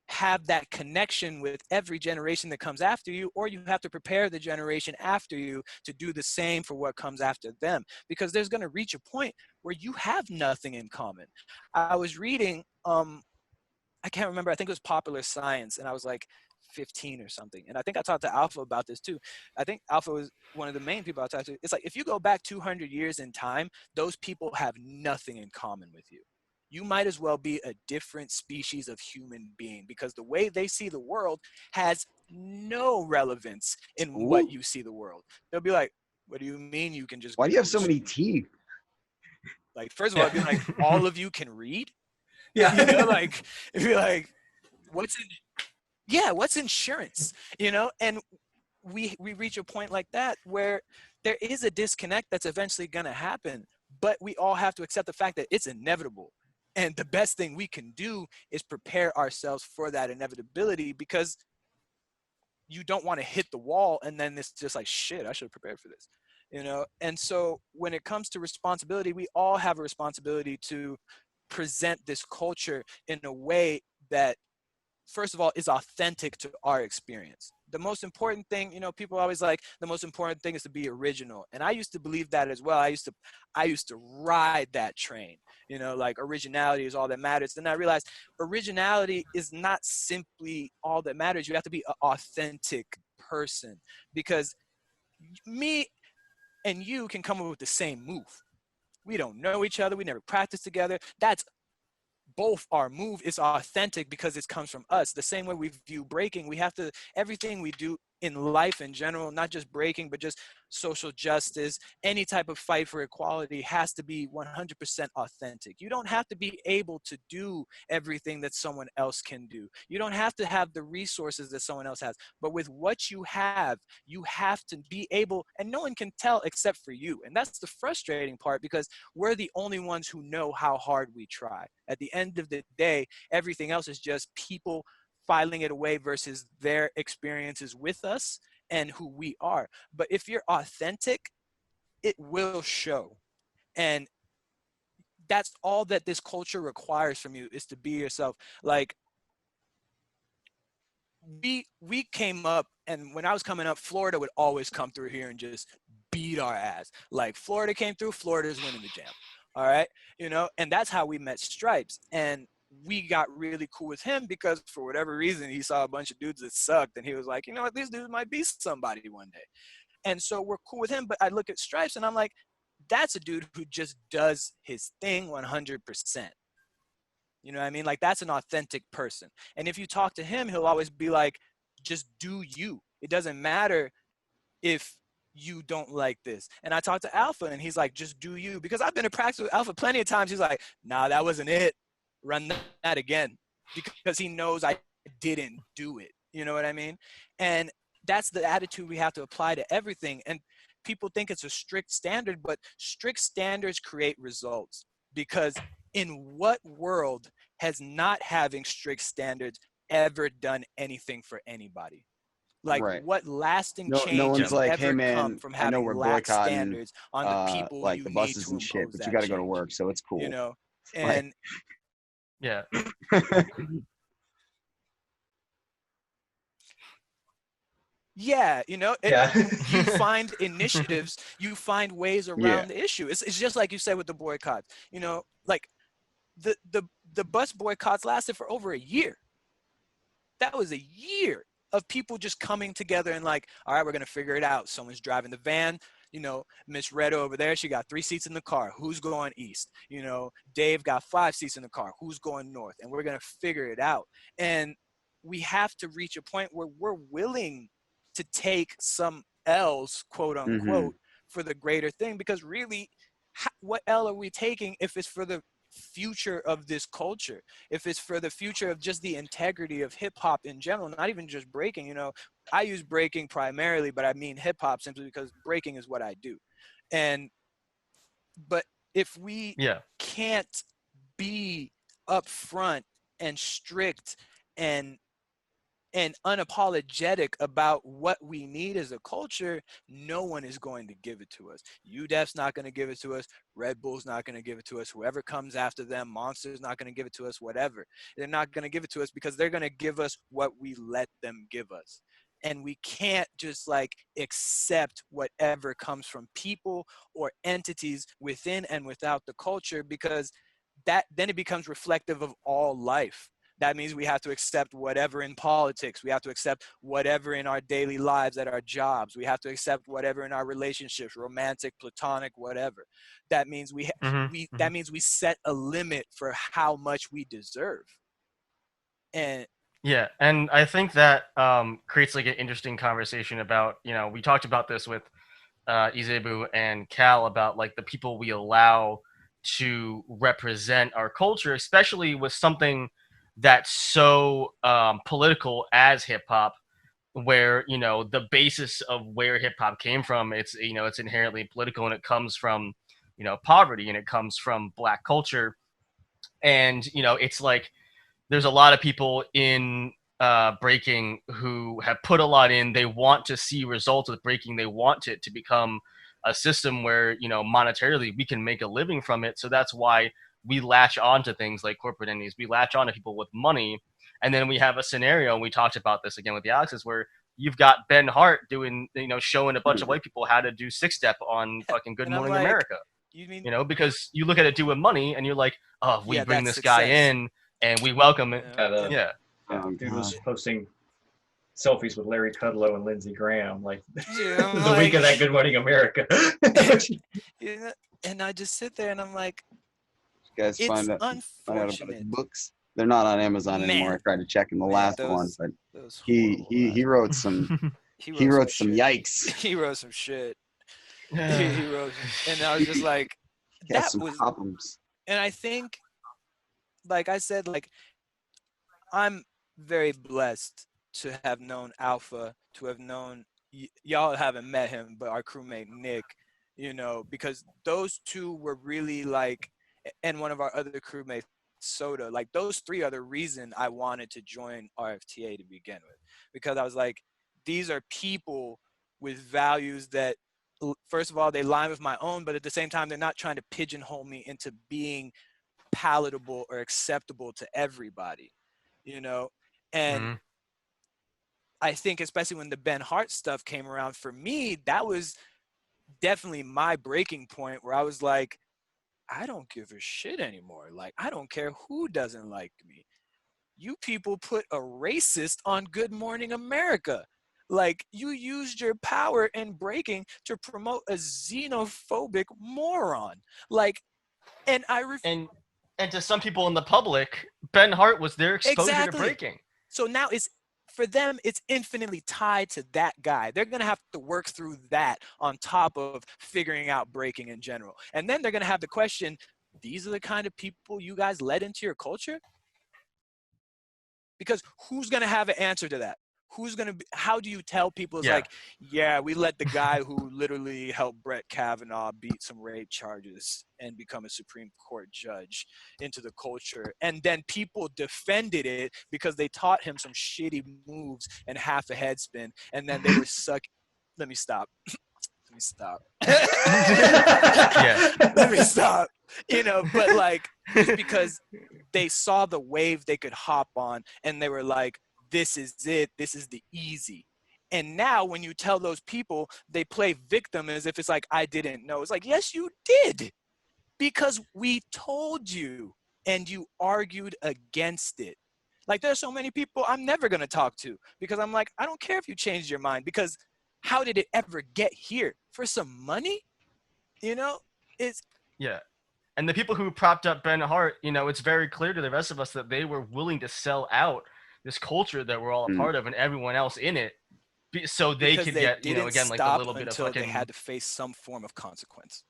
have that connection with every generation that comes after you, or you have to prepare the generation after you to do the same for what comes after them. Because there's going to reach a point where you have nothing in common. I was reading, I can't remember, I think it was Popular Science, and I was like 15 or something. And I think I talked to Alpha about this too. I think Alpha was one of the main people I talked to. It's like, if you go back 200 years in time, those people have nothing in common with you. You might as well be a different species of human being, because the way they see the world has no relevance in what you see the world. They'll be like, what do you mean you can just Why do you go have so to many school? teeth? Like, first of all, I'd be like, all of you can read? Yeah. You know, like, it'd be like, what's insurance? You know, and we reach a point like that where there is a disconnect that's eventually going to happen, but we all have to accept the fact that it's inevitable. And the best thing we can do is prepare ourselves for that inevitability, because you don't want to hit the wall and then it's just like, shit, I should have prepared for this, you know? And so when it comes to responsibility, we all have a responsibility to present this culture in a way that, first of all, is authentic to our experience. The most important thing, you know, people are always like, the most important thing is to be original. And I used to believe that as well. I used to ride that train, you know, like originality is all that matters. Then I realized originality is not simply all that matters. You have to be an authentic person, because me and you can come up with the same move. We don't know each other. We never practiced together. That's both our move is authentic because it comes from us. The same way we view breaking, we have to, everything we do in life in general, not just breaking, but just social justice, any type of fight for equality has to be 100% authentic. You don't have to be able to do everything that someone else can do. You don't have to have the resources that someone else has, but with what you have to be able, and no one can tell except for you. And that's the frustrating part, because we're the only ones who know how hard we try. At the end of the day, everything else is just people filing it away versus their experiences with us and who we are. But if you're authentic, it will show. And that's all that this culture requires from you, is to be yourself. Like, we came up, and when I was coming up, Florida would always come through here and just beat our ass. Like, Florida came through, Florida's winning the jam. All right, you know, and that's how we met Stripes. And we got really cool with him because for whatever reason, he saw a bunch of dudes that sucked, and he was like, you know what, these dudes might be somebody one day. And so we're cool with him. But I look at Stripes and I'm like, that's a dude who just does his thing 100%. You know what I mean? Like, that's an authentic person. And if you talk to him, he'll always be like, just do you. It doesn't matter if you don't like this. And I talked to Alpha and he's like, just do you. Because I've been to practice with Alpha plenty of times. He's like, nah, that wasn't it. Run that again. Because he knows I didn't do it. You know what I mean? And that's the attitude we have to apply to everything. And people think it's a strict standard, but strict standards create results. Because in what world has not having strict standards ever done anything for anybody? Like, Right. what lasting No change one's has like, ever hey come man, from I know having we're lax boycotting standards on the people like you the need buses to and shit, impose but you that got to go to change, work, so it's cool. you know? Like- And Yeah. yeah, you know, Yeah. you find initiatives, you find ways around the issue. It's just like you said with the boycotts, you know, like the bus boycotts lasted for over a year. That was a year of people just coming together and like, all right, we're going to figure it out. Someone's driving the van. Miss Red over there, she got 3 seats in the car. Who's going east? Dave got 5 seats in the car. Who's going north? And we're going to figure it out. And we have to reach a point where we're willing to take some L's, quote unquote, for the greater thing. Because really, what L are we taking if it's for the future of this culture, if it's for the future of just the integrity of hip hop in general, not even just breaking? I use breaking primarily, but I mean hip hop simply because breaking is what I do. But if we can't be upfront and strict and unapologetic about what we need as a culture, no one is going to give it to us. UDEF's not going to give it to us. Red Bull's not going to give it to us. Whoever comes after them, Monster's not going to give it to us, whatever. They're not going to give it to us because they're going to give us what we let them give us. And we can't just accept whatever comes from people or entities within and without the culture, because then it becomes reflective of all life. That means we have to accept whatever in politics. We have to accept whatever in our daily lives at our jobs. We have to accept whatever in our relationships, romantic, platonic, whatever. That means that means we set a limit for how much we deserve. And I think that creates an interesting conversation about, we talked about this with Izebu and Cal about the people we allow to represent our culture, especially with something that's so political as hip hop, where the basis of where hip hop came from, it's inherently political, and it comes from poverty, and it comes from Black culture, and it's there's a lot of people in breaking who have put a lot in. They want to see results with breaking. They want it to become a system where monetarily we can make a living from it. So that's why we latch on to things like corporate entities. We latch on to people with money. And then we have a scenario, and we talked about this again with the Alexes, where you've got Ben Hart doing, showing a bunch of white people how to do 6-step on fucking Good Morning America. You mean, because you look at it doing money, and you're like, oh, we bring this guy in and we welcome it. Dude was posting selfies with Larry Kudlow and Lindsey Graham the week of that Good Morning America. And I just sit there and I'm like, you guys it's find out about his unfortunate. books? They're not on Amazon anymore. I tried to check in the last one, but he wrote some he wrote some yikes. He wrote some shit. he wrote, and I was just like, that was problems. And I think, like I said, I'm very blessed to have known Alpha, to have known y'all haven't met him, but our crewmate Nick, because those two were really and one of our other crewmates, Soda, those 3 are the reason I wanted to join RFTA to begin with, because I was like, these are people with values that, first of all, they line with my own, but at the same time, they're not trying to pigeonhole me into being palatable or acceptable to everybody, and I think especially when the Ben Hart stuff came around, for me, that was definitely my breaking point, where I was like, I don't give a shit anymore. I don't care who doesn't like me. You people put a racist on Good Morning America. You used your power in breaking to promote a xenophobic moron. And to some people in the public, Ben Hart was their exposure to breaking. So now for them, it's infinitely tied to that guy. They're going to have to work through that on top of figuring out breaking in general. And then they're going to have the question, these are the kind of people you guys let into your culture? Because who's going to have an answer to that? How do you tell people we let the guy who literally helped Brett Kavanaugh beat some rape charges and become a Supreme Court judge into the culture, and then people defended it because they taught him some shitty moves and half a head spin, and then they were let me stop. Let me stop. Let me stop. But just because they saw the wave they could hop on, and they were like, this is it. This is the easy. And now when you tell those people, they play victim as if it's I didn't know. It's yes, you did. Because we told you and you argued against it. There's so many people I'm never going to talk to because I'm I don't care if you changed your mind, because how did it ever get here? For some money? You know, it's Yeah. And the people who propped up Ben Hart, you know, it's very clear to the rest of us that they were willing to sell out this culture that we're all a Mm. part of and everyone else in it, so they because could they get, you know, didn't again, like a stop little bit of until they fucking, had to face some form of consequence.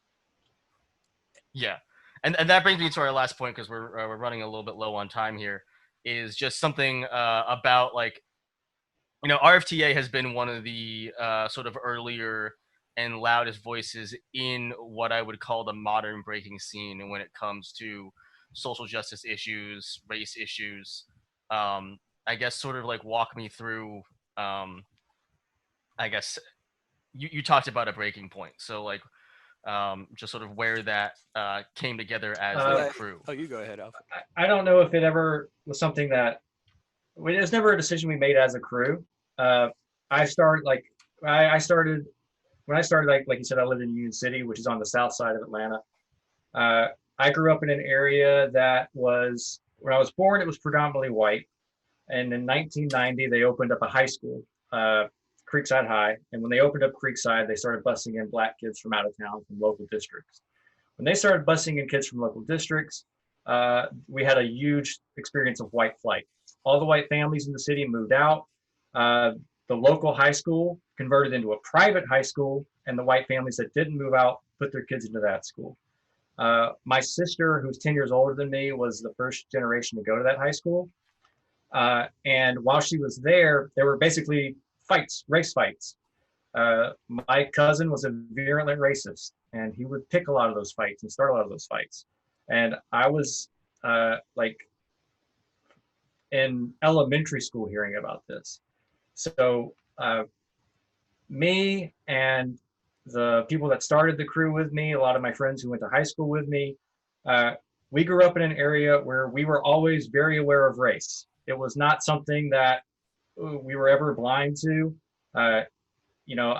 yeah. And that brings me to our last point, because we're running a little bit low on time here, is just something about, like, you know, RFTA has been one of the sort of earlier and loudest voices in what I would call the modern breaking scene when it comes to social justice issues, race issues. I guess sort of like walk me through, I guess you talked about a breaking point. So like, just sort of where that came together as Uh, a crew. Oh, you go ahead, Alpha. I don't know if it ever was something that it was never a decision we made as a crew. Uh, I started like I started when I started, like you said, I lived in Union City, which is on the south side of Atlanta. Uh, I grew up in an area that was, when I was born, it was predominantly white. And in 1990, they opened up a high school, Creekside High. And when they opened up Creekside, they started busing in black kids from out of town, from local districts. When they started busing in kids from local districts, we had a huge experience of white flight. All the white families in the city moved out. The local high school converted into a private high school, and the white families that didn't move out put their kids into that school. My sister, who's 10 years older than me, was the first generation to go to that high school. And while she was there were basically fights, race fights. My cousin was a virulent racist, and he would pick a lot of those fights and start a lot of those fights. And I was like in elementary school hearing about this. So me and the people that started the crew with me, a lot of my friends who went to high school with me, we grew up in an area where we were always very aware of race. It was not something that we were ever blind to. You know,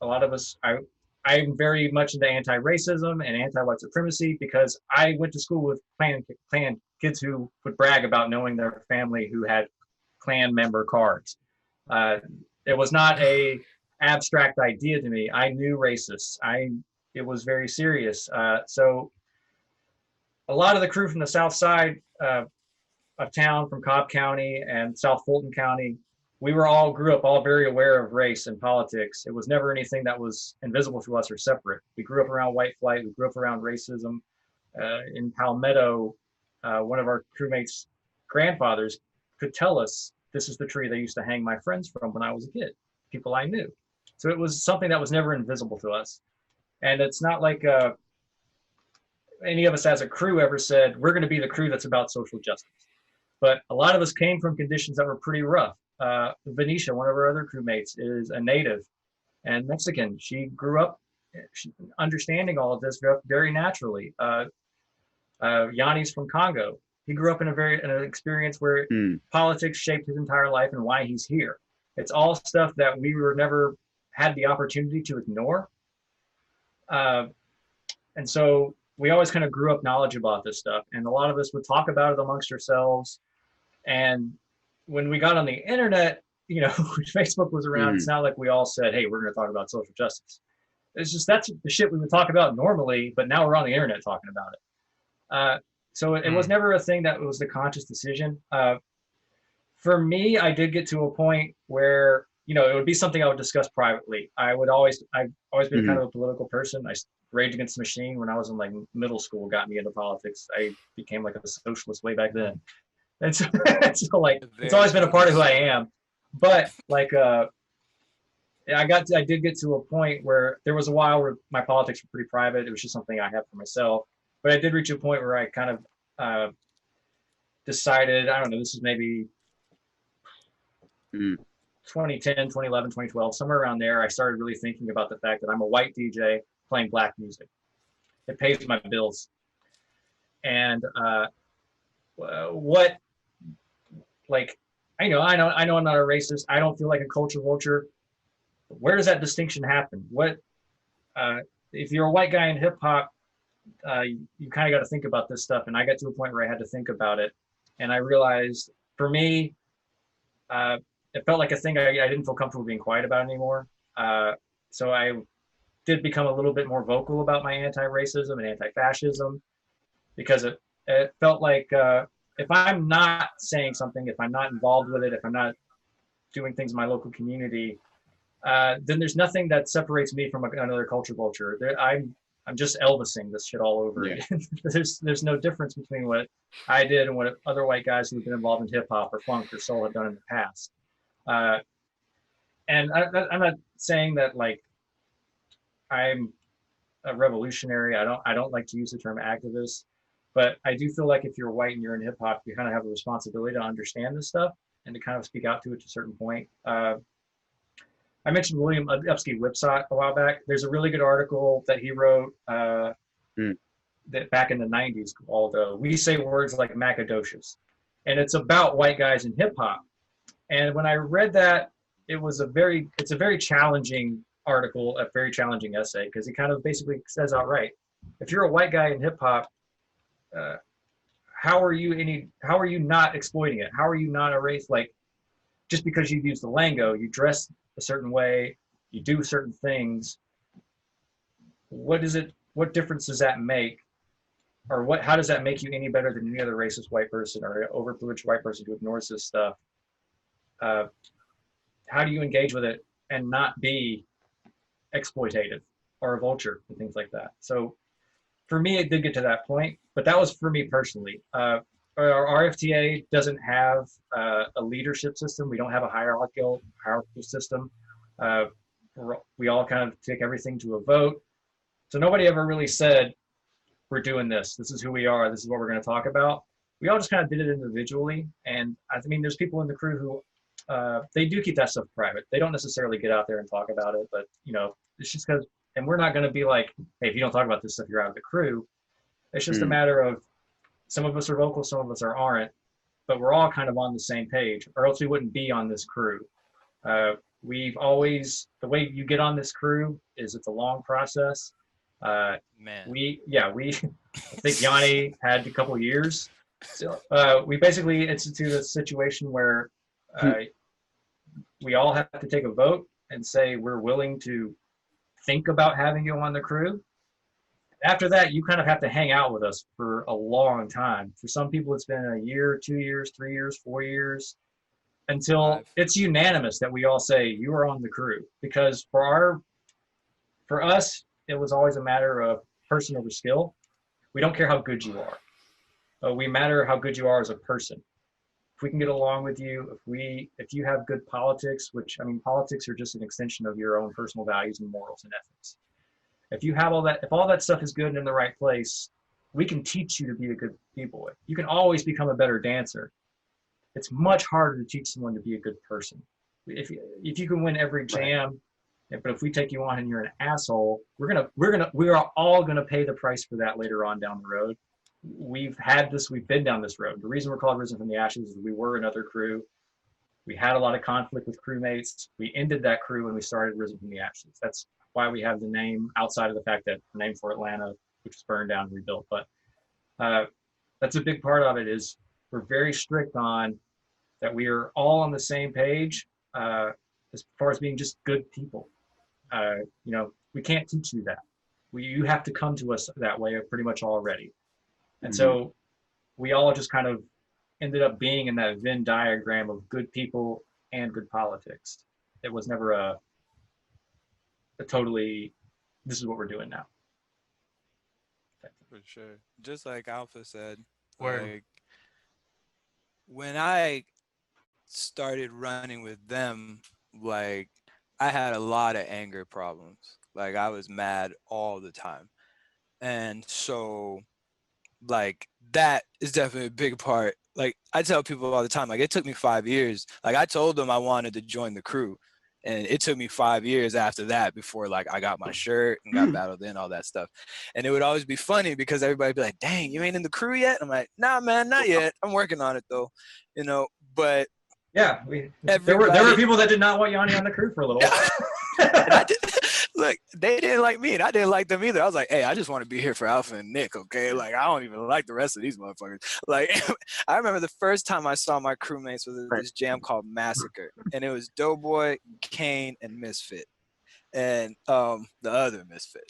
a lot of us, I'm very much into anti-racism and anti-white supremacy because I went to school with Klan kids who would brag about knowing their family who had Klan member cards. It was not a abstract idea to me. I knew racists. It was very serious. So a lot of the crew from the south side of town, from Cobb County and South Fulton County, we grew up all very aware of race and politics. It was never anything that was invisible to us or separate. We grew up around white flight. We grew up around racism. In Palmetto, one of our crewmates' grandfathers could tell us, this is the tree they used to hang my friends from when I was a kid, people I knew. So it was something that was never invisible to us. And it's not like any of us as a crew ever said, we're going to be the crew that's about social justice. But a lot of us came from conditions that were pretty rough. Venetia, one of our other crewmates, is a native and Mexican. She grew up understanding all of this very naturally. Yanni's from Congo. He grew up in an experience where politics shaped his entire life and why he's here. It's all stuff that we were never had the opportunity to ignore. And so we always kind of grew up knowledge about this stuff. And a lot of us would talk about it amongst ourselves. And when we got on the internet, you know, when Facebook was around, it's not like we all said, hey, we're going to talk about social justice. It's just, that's the shit we would talk about normally, but now we're on the internet talking about it. So it was never a thing that was the conscious decision. For me, I did get to a point where, you know, it would be something I would discuss privately. I've always been kind of a political person. Rage Against the Machine when I was in like middle school got me into politics. I became like a socialist way back then. And so, so like, it's always been a part of who I am. But like, I did get to a point where there was a while where my politics were pretty private. It was just something I had for myself. But I did reach a point where I kind of decided, I don't know, this is maybe 2010, 2011, 2012, somewhere around there. I started really thinking about the fact that I'm a white DJ playing black music. It pays my bills. And what, like, I know I'm not a racist. I don't feel like a culture vulture. Where does that distinction happen? What, if you're a white guy in hip hop, you kind of got to think about this stuff. And I got to a point where I had to think about it. And I realized for me, it felt like a thing I didn't feel comfortable being quiet about anymore. So I did become a little bit more vocal about my anti-racism and anti-fascism because it felt like if I'm not saying something, if I'm not involved with it, if I'm not doing things in my local community, then there's nothing that separates me from another culture vulture. I'm just Elvising this shit all over again. There's no difference between what I did and what other white guys who've been involved in hip hop or funk or soul have done in the past. And I'm not saying that like I'm a revolutionary. I don't like to use the term activist, but I do feel like if you're white and you're in hip hop, you kind of have a responsibility to understand this stuff and to kind of speak out to it to a certain point. I mentioned William Upsky Whipsott a while back. There's a really good article that he wrote that back in the 90s called "We Say Words Like Macadocious," and it's about white guys in hip hop. And when I read that, it's a very challenging article, a very challenging essay, because he kind of basically says outright, if you're a white guy in hip hop, how are you not exploiting it? How are you not a race? Like, just because you use the lingo, you dress a certain way, you do certain things, what difference does that make? Or how does that make you any better than any other racist white person or overprivileged white person who ignores this stuff? How do you engage with it and not be exploitative or a vulture and things like that? So for me, it did get to that point, but that was for me personally. Our RFTA doesn't have a leadership system. We don't have a hierarchical system. We all kind of take everything to a vote. So nobody ever really said, we're doing this. This is who we are. This is what we're going to talk about. We all just kind of did it individually. And I mean, there's people in the crew who they do keep that stuff private. They don't necessarily get out there and talk about it, but it's just because, and we're not going to be like, hey, if you don't talk about this stuff, you're out of the crew. It's just a matter of some of us are vocal, some of us aren't, but we're all kind of on the same page, or else we wouldn't be on this crew. We've always, the way you get on this crew is it's a long process. Man. I think Yanni had a couple of years. So we basically instituted a situation where we all have to take a vote and say we're willing to think about having you on the crew. After that, you kind of have to hang out with us for a long time. For some people, it's been a year, 2 years, 3 years, 4 years, until it's unanimous that we all say you are on the crew. Because for us, it was always a matter of person over skill. We don't care how good you are. We matter how good you are as a person. If we can get along with you, if you have good politics, which, I mean, politics are just an extension of your own personal values and morals and ethics. If you have if all that stuff is good and in the right place, we can teach you to be a good b-boy. You can always become a better dancer. It's much harder to teach someone to be a good person. If you can win every jam, but if we take you on and you're an asshole, we are all gonna pay the price for that later on down the road. We've been down this road. The reason we're called Risen from the Ashes is we were another crew. We had a lot of conflict with crewmates. We ended that crew and we started Risen from the Ashes. That's why we have the name, outside of the fact that the name for Atlanta, which was burned down and rebuilt. But that's a big part of it, is we're very strict on that we are all on the same page as far as being just good people. We can't teach you that. You have to come to us that way pretty much already. And so we all just kind of ended up being in that Venn diagram of good people and good politics. It was never a totally, this is what we're doing now. For sure. Just like Alpha said, Word. like, when I started running with them, like, I had a lot of anger problems. Like, I was mad all the time. And so, like, that is definitely a big part. Like, I tell people all the time, like, it took me 5 years. Like, I told them I wanted to join the crew. And it took me 5 years after that before, like, I got my shirt and got battled in, all that stuff. And it would always be funny because everybody would be like, dang, you ain't in the crew yet? I'm like, nah, man, not yet. I'm working on it, though. But yeah, there were people that did not want Yanni on the crew for a little while. Look, they didn't like me, and I didn't like them either. I was like, hey, I just want to be here for Alpha and Nick, okay? Like, I don't even like the rest of these motherfuckers. Like, I remember the first time I saw my crewmates was this jam called Massacre, and it was Doughboy, Kane, and Misfit. and the other misfit.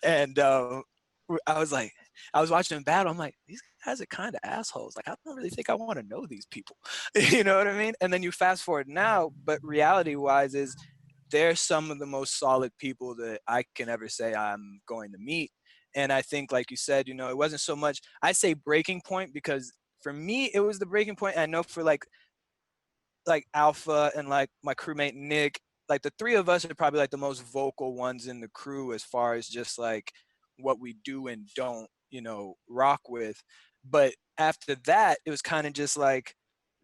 And I was like, I was watching them battle. I'm like, these guys are kind of assholes. Like, I don't really think I want to know these people. You know what I mean? And then you fast forward now, but reality wise is they're some of the most solid people that I can ever say I'm going to meet. And I think, like you said, you know, it wasn't so much, I say breaking point because for me, it was the breaking point. I know for like Alpha and like my crewmate Nick, like the three of us are probably like the most vocal ones in the crew as far as just like what we do and don't, you know, rock with. But after that, it was kind of just like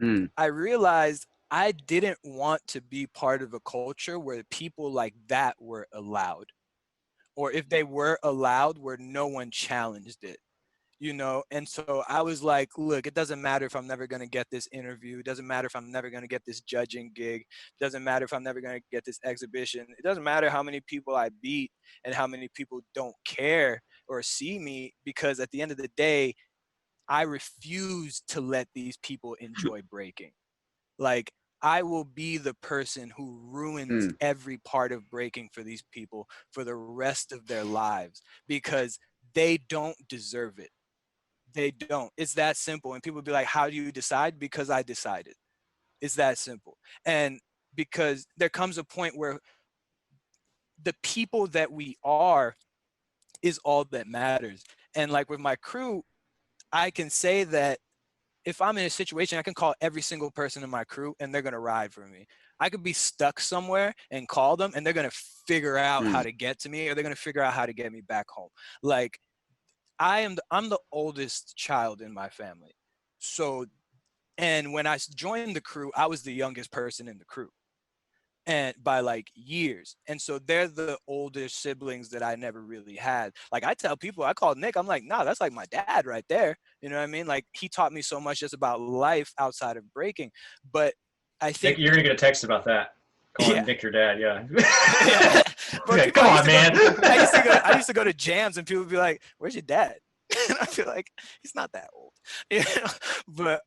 Mm. I realized I didn't want to be part of a culture where people like that were allowed, or if they were allowed, where no one challenged it, you know? And so I was like, look, it doesn't matter if I'm never going to get this interview. It doesn't matter if I'm never going to get this judging gig. It doesn't matter if I'm never going to get this exhibition. It doesn't matter how many people I beat and how many people don't care or see me, because at the end of the day, I refuse to let these people enjoy breaking. Like, I will be the person who ruins Mm. every part of breaking for these people for the rest of their lives, because they don't deserve it. They don't. It's that simple. And people be like, how do you decide? Because I decided. It's that simple. And because there comes a point where the people that we are is all that matters. And like with my crew, I can say that if I'm in a situation, I can call every single person in my crew and they're gonna ride for me. I could be stuck somewhere and call them and they're gonna figure out how Mm. to get to me, or they're gonna figure out how to get me back home. Like, I'm the oldest child in my family. So, and when I joined the crew, I was the youngest person in the crew, and by like years. And so they're the older siblings that I never really had. Like, I tell people, I call Nick, I'm like, nah, that's like my dad right there. You know what I mean? Like, he taught me so much just about life outside of breaking. But I Nick, think, you're gonna get a text about that. Calling yeah. Nick your dad, yeah. Yeah. But Okay, people, come on, man. I used to go to jams and people would be like, where's your dad? And I feel like he's not that old. You know? But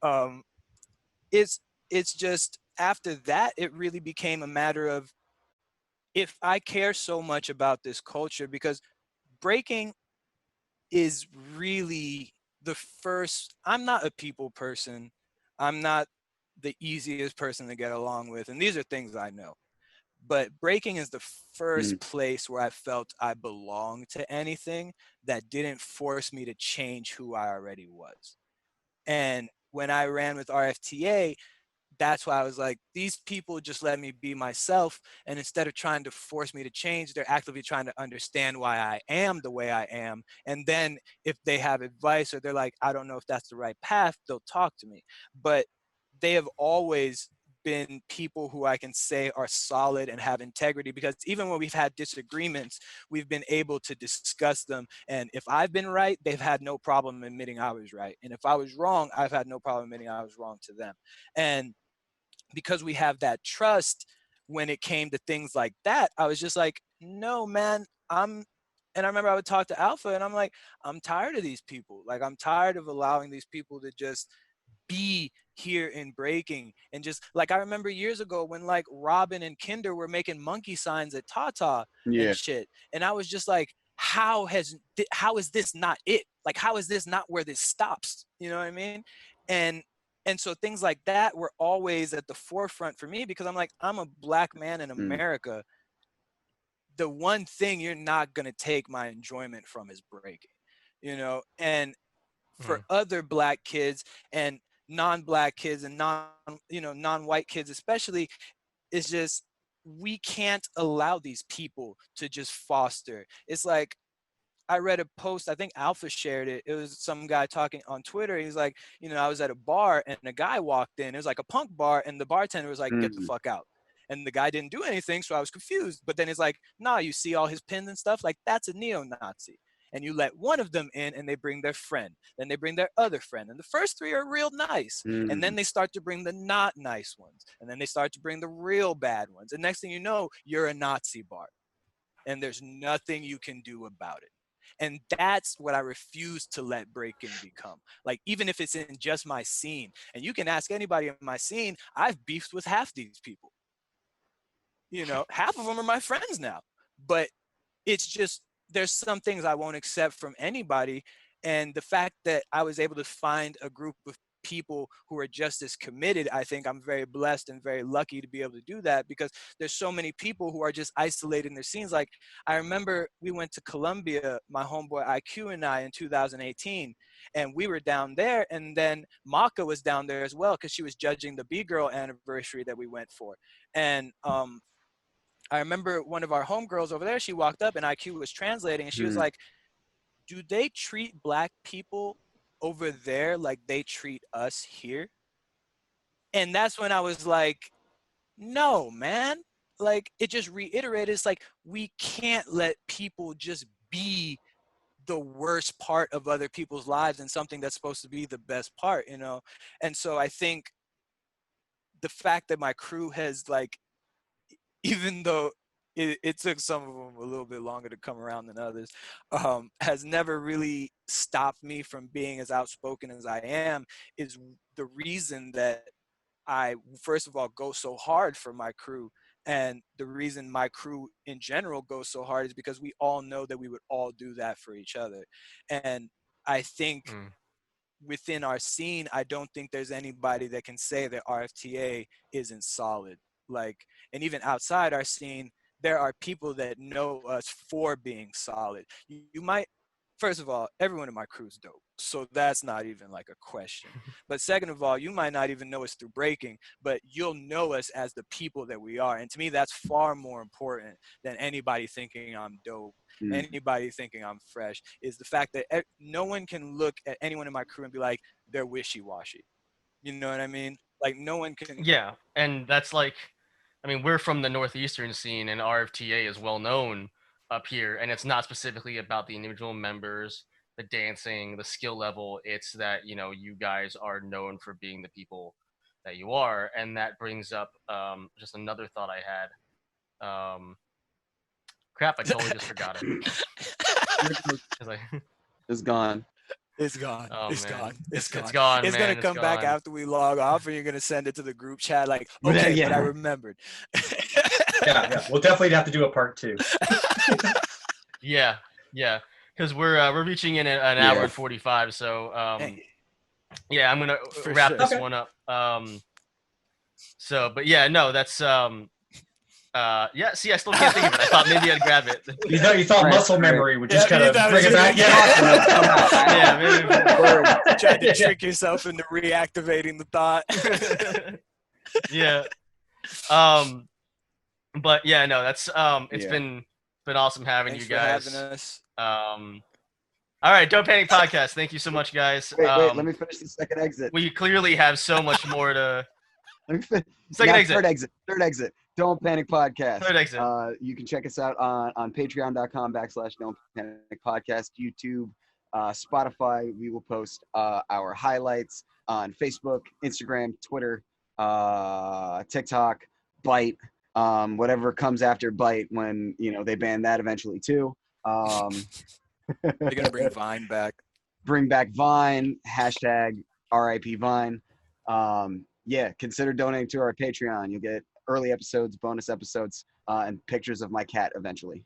it's it's just after that, it really became a matter of, if I care so much about this culture, because breaking is really the first, I'm not a people person. I'm not the easiest person to get along with. And these are things I know. But breaking is the first Mm. place where I felt I belonged to anything that didn't force me to change who I already was. And when I ran with RFTA, that's why I was like, these people just let me be myself. And instead of trying to force me to change, they're actively trying to understand why I am the way I am. And then if they have advice or they're like, I don't know if that's the right path, they'll talk to me. But they have always been people who I can say are solid and have integrity, because even when we've had disagreements, we've been able to discuss them. And if I've been right, they've had no problem admitting I was right. And if I was wrong, I've had no problem admitting I was wrong to them. And because we have that trust, when it came to things like that, I was just like, no, man, and I remember I would talk to Alpha and I'm like, I'm tired of these people. Like, I'm tired of allowing these people to just be here in breaking. And just like, I remember years ago when like Robin and Kinder were making monkey signs at Tata and Yeah. shit. And I was just like, how is this not it? Like, how is this not where this stops? You know what I mean? And so things like that were always at the forefront for me, because I'm like, I'm a black man in Mm. America. The one thing you're not going to take my enjoyment from is breaking, you know? And for Mm. other black kids and non-black kids and non-white kids especially, it's just, we can't allow these people to just foster. It's like, I read a post, I think Alpha shared it. It was some guy talking on Twitter. He was like, I was at a bar and a guy walked in. It was like a punk bar, and the bartender was like, get the Mm. fuck out. And the guy didn't do anything, so I was confused. But then he's like, nah, you see all his pins and stuff? Like, that's a neo-Nazi. And you let one of them in and they bring their friend. Then they bring their other friend. And the first three are real nice. And then Mm. they start to bring the not nice ones. And then they start to bring the real bad ones. And next thing you know, you're a Nazi bar. And there's nothing you can do about it. And that's what I refuse to let breaking become. Like, even if it's in just my scene, and you can ask anybody in my scene, I've beefed with half these people. You know, half of them are my friends now. But it's just, there's some things I won't accept from anybody. And the fact that I was able to find a group of people who are just as committed, I think I'm very blessed and very lucky to be able to do that, because there's so many people who are just isolated in their scenes. Like, I remember we went to Colombia, my homeboy IQ and I, in 2018, and we were down there, and then Maka was down there as well, because she was judging the B-Girl anniversary that we went for. And I remember one of our homegirls over there, she walked up and IQ was translating, and she was like, do they treat black people over there like they treat us here? And that's when I was like, no, man. Like, it just reiterated, it's like, we can't let people just be the worst part of other people's lives and something that's supposed to be the best part, you know? And so I think the fact that my crew has, like, even though it took some of them a little bit longer to come around than others, has never really stopped me from being as outspoken as I am, is the reason that I, first of all, go so hard for my crew. And the reason my crew in general goes so hard is because we all know that we would all do that for each other. And I think within our scene, I don't think there's anybody that can say that RFTA isn't solid. Like, and even outside our scene, there are people that know us for being solid. You might, first of all, everyone in my crew is dope, so that's not even like a question. But second of all, you might not even know us through breaking, but you'll know us as the people that we are. And to me, that's far more important than anybody thinking I'm dope, anybody thinking I'm fresh, is the fact that no one can look at anyone in my crew and be like, they're wishy-washy. You know what I mean? Like, no one can. Yeah, and that's like, I mean, we're from the northeastern scene, and RFTA is well known up here, and it's not specifically about the individual members, the dancing, the skill level. It's that, you know, you guys are known for being the people that you are, and that brings up just another thought I had. Crap, I totally just forgot it. It's like, It's gone. It's gone. oh It's man, gone. it's gone. gone. It's man. gonna come back gone. after we log off, and you're gonna send it to the group chat like, okay, Yeah. but I remembered. Yeah, we'll definitely have to do a part 2. Yeah, because we're reaching in an hour and 45, so yeah, I'm gonna For wrap sure. this Okay. one up. So, but yeah, no, that's yeah. See, I still can't think of it. I thought maybe I'd grab it. You thought Right, muscle right. memory would just Yeah, kind of that bring was it back. it. Yeah, maybe. Tried to trick yourself into reactivating the thought. Yeah. But yeah, no, that's it's Yeah. been awesome having Thanks you for guys. having us. All right, Don't Panic Podcast. Thank you so much, guys. Wait, let me finish the second exit. We clearly have so much more to. Let me finish. Second exit. Third exit. Don't Panic Podcast. Third exit. You can check us out on patreon.com/Don't Panic Podcast, YouTube, Spotify. We will post our highlights on Facebook, Instagram, Twitter, TikTok, Byte, whatever comes after Byte when, you know, they ban that eventually too. They're gonna bring Vine back. Bring back Vine, hashtag RIP Vine. Yeah, consider donating to our Patreon. You'll get early episodes, bonus episodes, and pictures of my cat eventually.